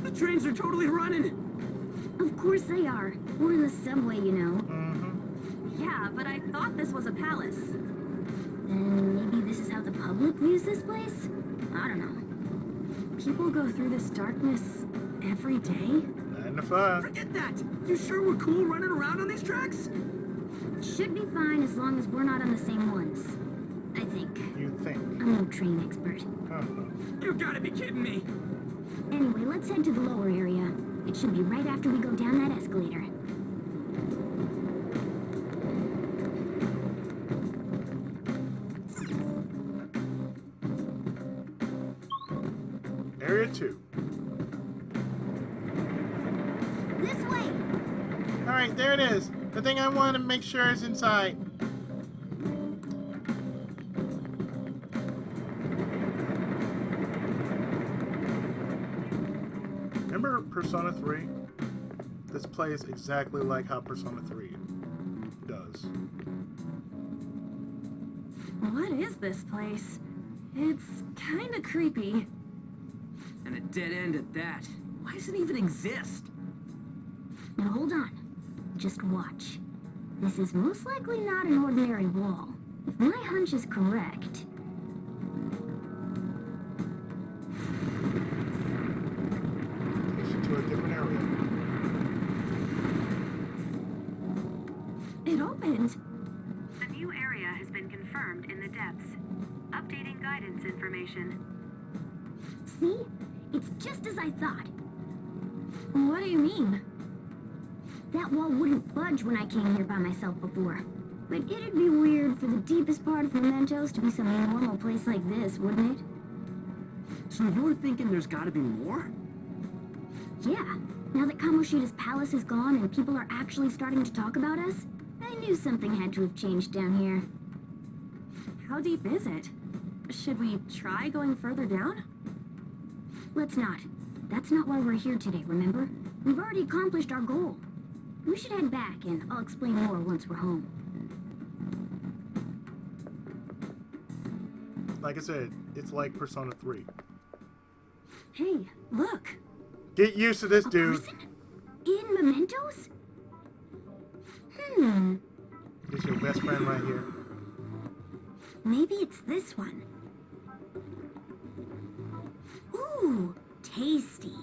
The trains are totally running! Of course they are. We're in the subway, you know. Yeah, but I thought this was a palace. Then maybe this is how the public views this place? I don't know. People go through this darkness every day? 9 to 5. Forget that! You sure we're cool running around on these tracks? Should be fine as long as we're not on the same ones. I think. You think? I'm no train expert. You gotta be kidding me! Anyway, let's head to the lower area. It should be right after we go down that escalator. Area 2. This way! Alright, there it is. The thing I want to make sure is inside. Remember Persona 3? This plays exactly like how Persona 3 does. What is this place? It's kind of creepy. And a dead end at that. Why does it even exist? Now hold on. Just watch. This is most likely not an ordinary wall. If my hunch is correct... Takes you to a different area. It opened. A new area has been confirmed in the depths. Updating guidance information. See? It's just as I thought. What do you mean? That wall wouldn't budge when I came here by myself before. But it'd be weird for the deepest part of Mementos to be some normal place like this, wouldn't it? So you're thinking there's gotta be more? Yeah. Now that Kamoshida's palace is gone and people are actually starting to talk about us, I knew something had to have changed down here. How deep is it? Should we try going further down? Let's not. That's not why we're here today, remember? We've already accomplished our goal. We should head back, and I'll explain more once we're home. Like I said, it's like Persona 3. Hey, look. Get used to this, dude. Person? In Mementos? It's your best friend right here. Maybe it's this one. Ooh, tasty.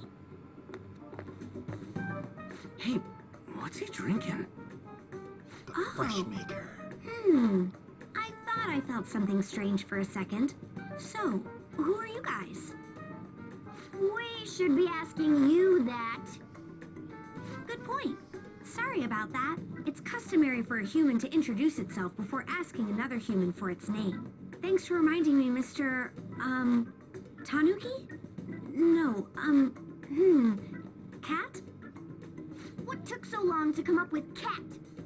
Hey, what's he drinking? The fresh maker. I thought I felt something strange for a second. So, who are you guys? We should be asking you that. Good point. Sorry about that. It's customary for a human to introduce itself before asking another human for its name. Thanks for reminding me, Mr. Tanuki? No, Cat? What took so long to come up with cat?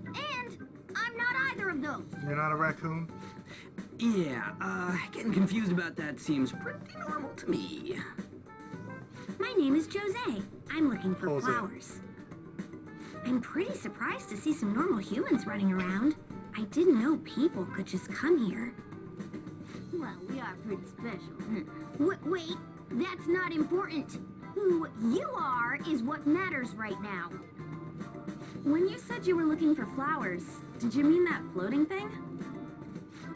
And I'm not either of those. You're not a raccoon? Yeah, getting confused about that seems pretty normal to me. My name is Jose. I'm looking for Jose. flowers. I'm pretty surprised to see some normal humans running around. I didn't know people could just come here. Well, we are pretty special. Wait, that's not important. Who you are is what matters right now. When you said you were looking for flowers, did you mean that floating thing?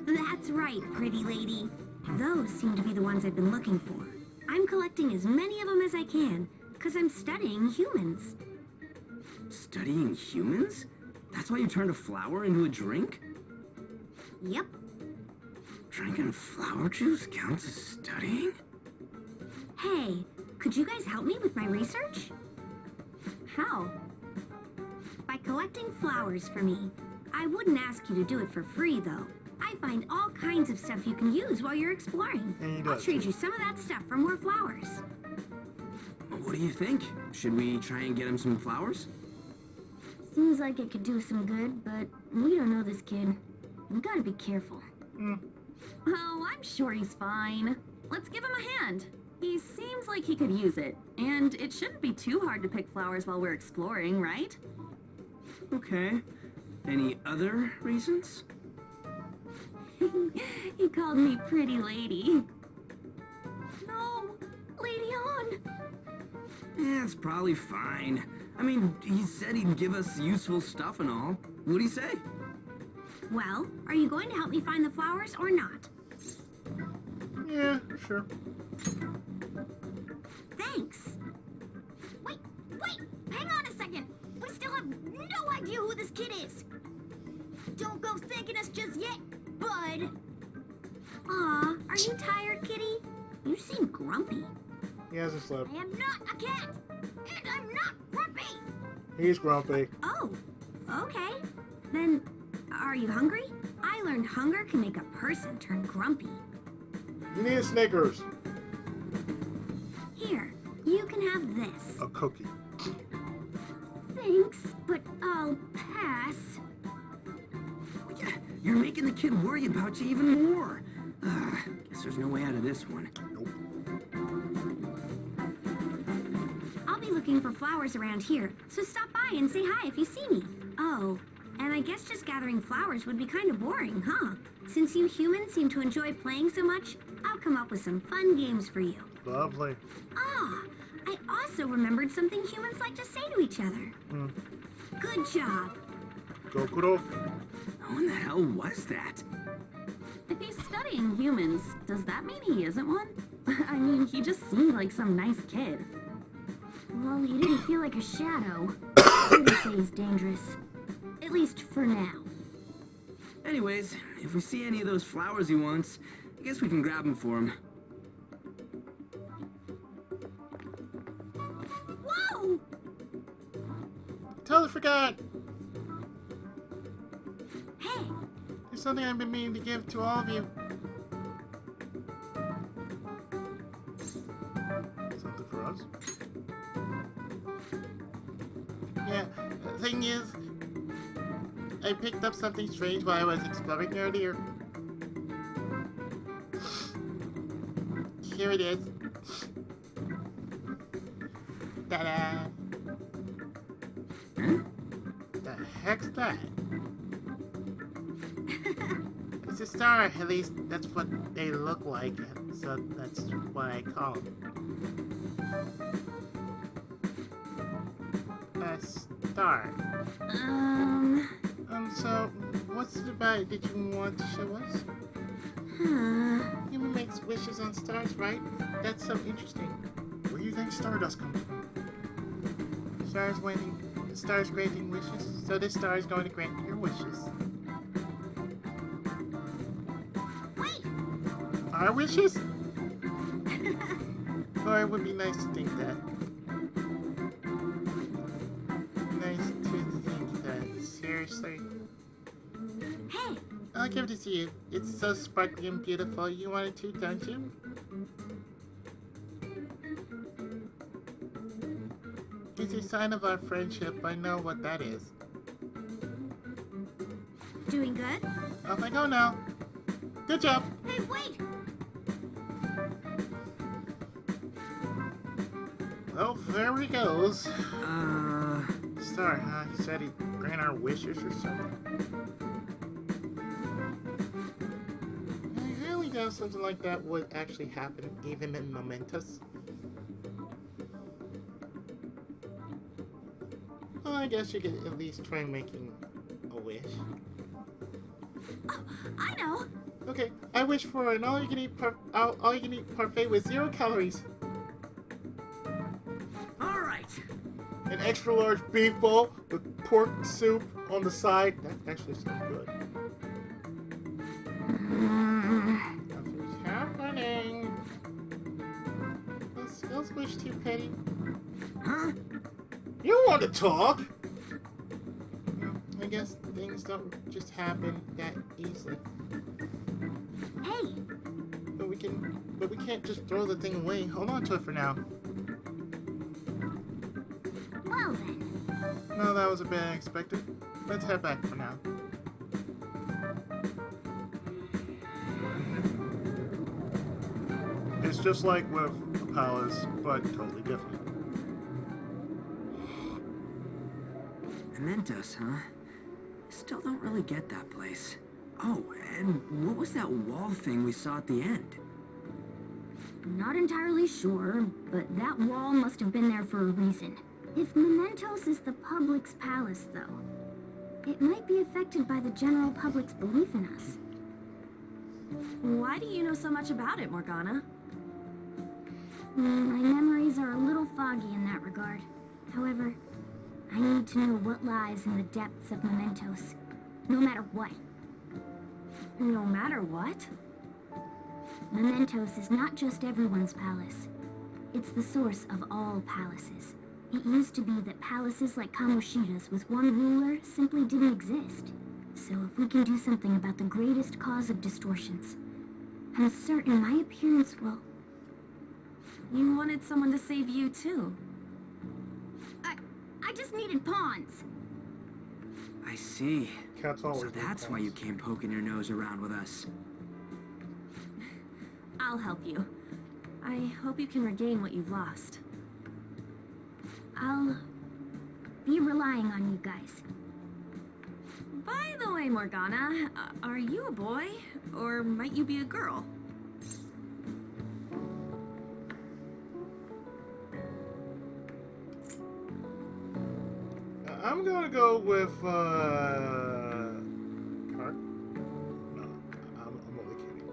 That's right, pretty lady. Those seem to be the ones I've been looking for. I'm collecting as many of them as I can, because I'm studying humans. Studying humans? That's why you turned a flower into a drink? Yep. Drinking flower juice counts as studying? Hey, could you guys help me with my research? How? By collecting flowers for me. I wouldn't ask you to do it for free, though. I find all kinds of stuff you can use while you're exploring. And he I'll does, trade too. you some of that stuff for more flowers. What do you think? Should we try and get him some flowers? Seems like it could do some good, but we don't know this kid. We gotta be careful. Oh, I'm sure he's fine. Let's give him a hand. He seems like he could use it, and it shouldn't be too hard to pick flowers while we're exploring, right? Okay. Any other reasons? He called me pretty lady. No, Lady On. Yeah, it's probably fine. I mean, he said he'd give us useful stuff and all. What'd he say? Well, are you going to help me find the flowers or not? Yeah, sure. Thanks. Wait, hang on a second. We still have no idea who this kid is. Don't go thanking us just yet, bud. Aw, are you tired, kitty? You seem grumpy. He hasn't slept. I am not a cat, and I'm not grumpy. He's grumpy. Oh, okay. Then, are you hungry? I learned hunger can make a person turn grumpy. You need a Snickers. Here, you can have this. A cookie. Thanks, but I'll pass. Yeah, you're making the kid worry about you even more. Guess there's no way out of this one. Nope. I'll be looking for flowers around here, so stop by and say hi if you see me. Oh, and I guess just gathering flowers would be kind of boring, huh? Since you humans seem to enjoy playing so much, I'll come up with some fun games for you. Lovely. Ah, I also remembered something humans like to say to each other. Good job. Gokuro. Who in the hell was that? If he's studying humans, does that mean he isn't one? I mean, he just seemed like some nice kid. Well, he didn't feel like a shadow. I would say he's dangerous. At least for now. Anyways, if we see any of those flowers he wants, I guess we can grab them for him. Whoa! Totally forgot. Hey! There's something I've been meaning to give to all of you. Something for us? Yeah, the thing is, I picked up something strange while I was exploring earlier. Here it is. Ta-da! The heck's that? It's a star, at least that's what they look like, so that's what I call them. A star. So, what's it about that you want to show us? Human makes wishes on stars, right? That's so interesting. Where do you think Stardust comes from? Stars granting wishes, so this star is going to grant your wishes. Wait! Our wishes? Or it would be nice to think that. Nice to think that. Seriously? Hey! I'll give it to you. It's so sparkly and beautiful. You want it too, don't you? It's a sign of our friendship. I know what that is. Doing good? Off I go now. Good job. Hey, wait! Well, there he goes. Star, huh? He said he'd grant our wishes or something. I really doubt something like that would actually happen, even in Mementos. Well, I guess you could at least try making a wish. Oh, I know! Okay, I wish for an all-you-can-eat parfait with 0 calories. All right. An extra large beef bowl with pork soup on the side. That actually sounds good. Nothing's happening. Let's wish too, Petty. Huh? You want to talk? I guess things don't just happen that easily. Hey! But we can't just throw the thing away. Hold on to it for now. Well then. No, that was a bit unexpected. Let's head back for now. It's just like with a palace, but totally different. Mementos, huh? Still don't really get that place. Oh, and what was that wall thing we saw at the end? Not entirely sure, but that wall must have been there for a reason. If Mementos is the public's palace, though, it might be affected by the general public's belief in us. Why do you know so much about it, Morgana? My memories are a little foggy in that regard. However, I need to know what lies in the depths of Mementos, no matter what. No matter what? Mementos is not just everyone's palace. It's the source of all palaces. It used to be that palaces like Kamoshida's with one ruler simply didn't exist. So if we can do something about the greatest cause of distortions, I'm certain my appearance will... You wanted someone to save you, too. I just needed pawns. I see. Cats So always that's why you came poking your nose around with us. I'll help you. I hope you can regain what you've lost. I'll be relying on you guys. By the way, Morgana, are you a boy? Or might you be a girl? I'm gonna go with Cart. No, I'm only kidding.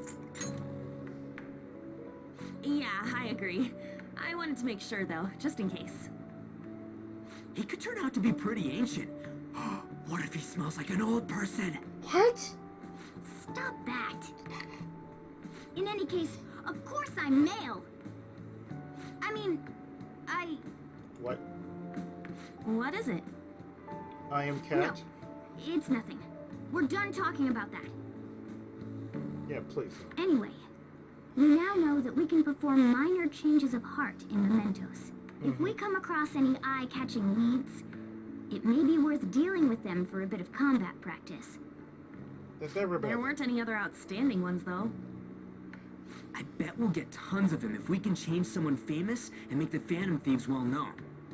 Yeah, I agree. I wanted to make sure, though, just in case. He could turn out to be pretty ancient. What if he smells like an old person? What? Stop that. In any case, of course I'm male. What? What is it? I am cat? No, it's nothing. We're done talking about that. Yeah, please. Anyway, we now know that we can perform minor changes of heart in mementos. If we come across any eye-catching leads, it may be worth dealing with them for a bit of combat practice. There's never been. There weren't any other outstanding ones, though. I bet we'll get tons of them if we can change someone famous and make the Phantom Thieves well known.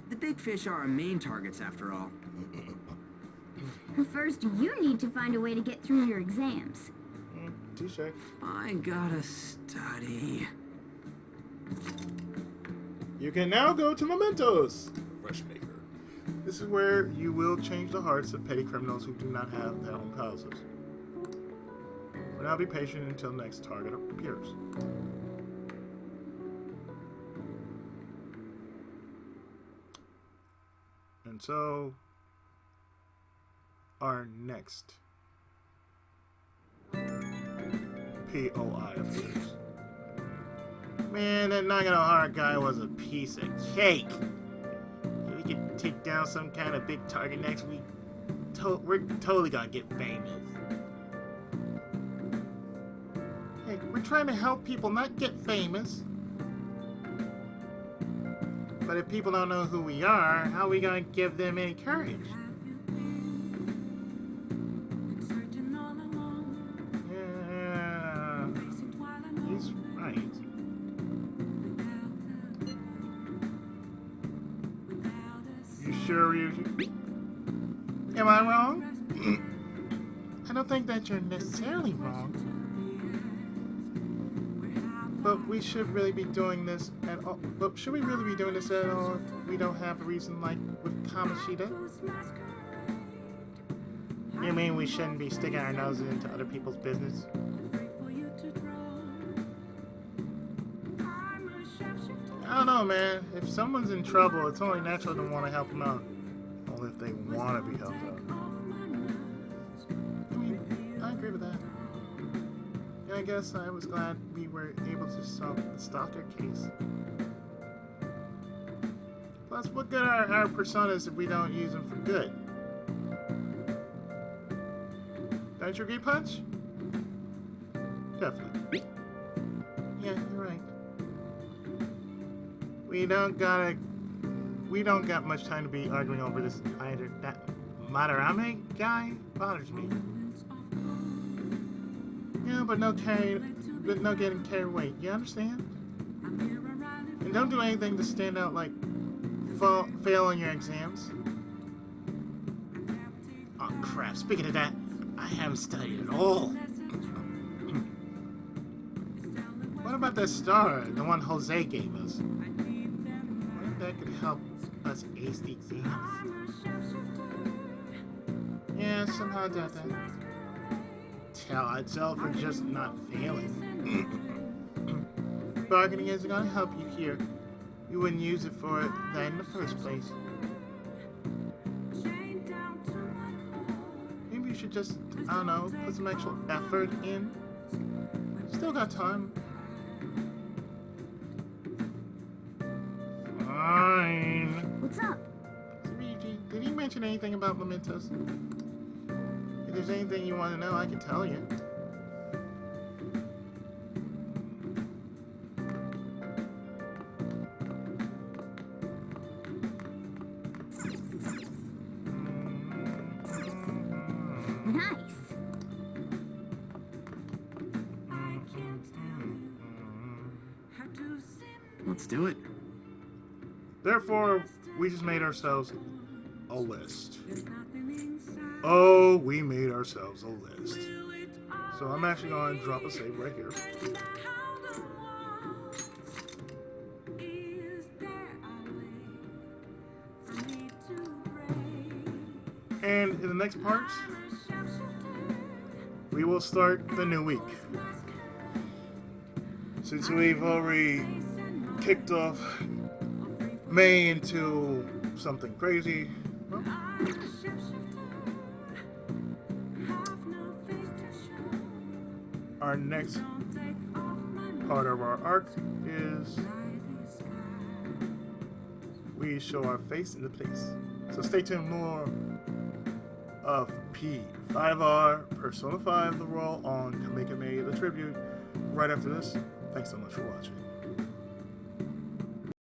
The big fish are our main targets, after all. First, you need to find a way to get through your exams. Touche. I gotta study. You can now go to Mementos, Fresh Maker. This is where you will change the hearts of petty criminals who do not have their own palaces. For now, be patient until next target appears. And so, our next POI appears. Man, that Nagano Hard guy was a piece of cake. If we could take down some kind of big target next week, we're totally gonna get famous. Hey, we're trying to help people, not get famous. But if people don't know who we are, how are we gonna give them any courage? Yeah, he's right. You sure you? Am I wrong? I don't think that you're necessarily wrong. But we should really be doing this at all. But should we really be doing this at all if we don't have a reason like with Kamoshida? You mean we shouldn't be sticking our noses into other people's business? I don't know, man. If someone's in trouble, it's only natural to want to help them out. Only if they want to be helped out. I mean, I agree with that. And I guess I was glad we were able to solve the stalker case. Plus, what good are our personas if we don't use them for good? Don't you agree, Punch? Definitely. Yeah, you're right. We don't got much time to be arguing over this either. That Madarame guy bothers me. Yeah, but no getting carried away. You understand? And don't do anything to stand out like fail on your exams. Oh crap! Speaking of that, I haven't studied at all. What about that star, the one Jose gave us? What if that could help us ace the exams? Yeah, somehow I doubt that. Tell itself for just not failing. Bargaining isn't gonna help you here. You wouldn't use it for that in the first place. Maybe you should just, I don't know, put some actual effort in. Still got time. Fine. What's up? Luigi, did he mention anything about mementos? If there's anything you want to know, I can tell you. Let's do it. Therefore, we just made ourselves a list. Oh, we made ourselves a list. So I'm actually going to drop a save right here. And in the next part, we will start the new week. Since we've already kicked off May into something crazy, well, our next part of our arc is we show our face in the place. So stay tuned, more of P5R Persona 5 The Roll on Comicame the Tribute right after this. Thanks so much for watching.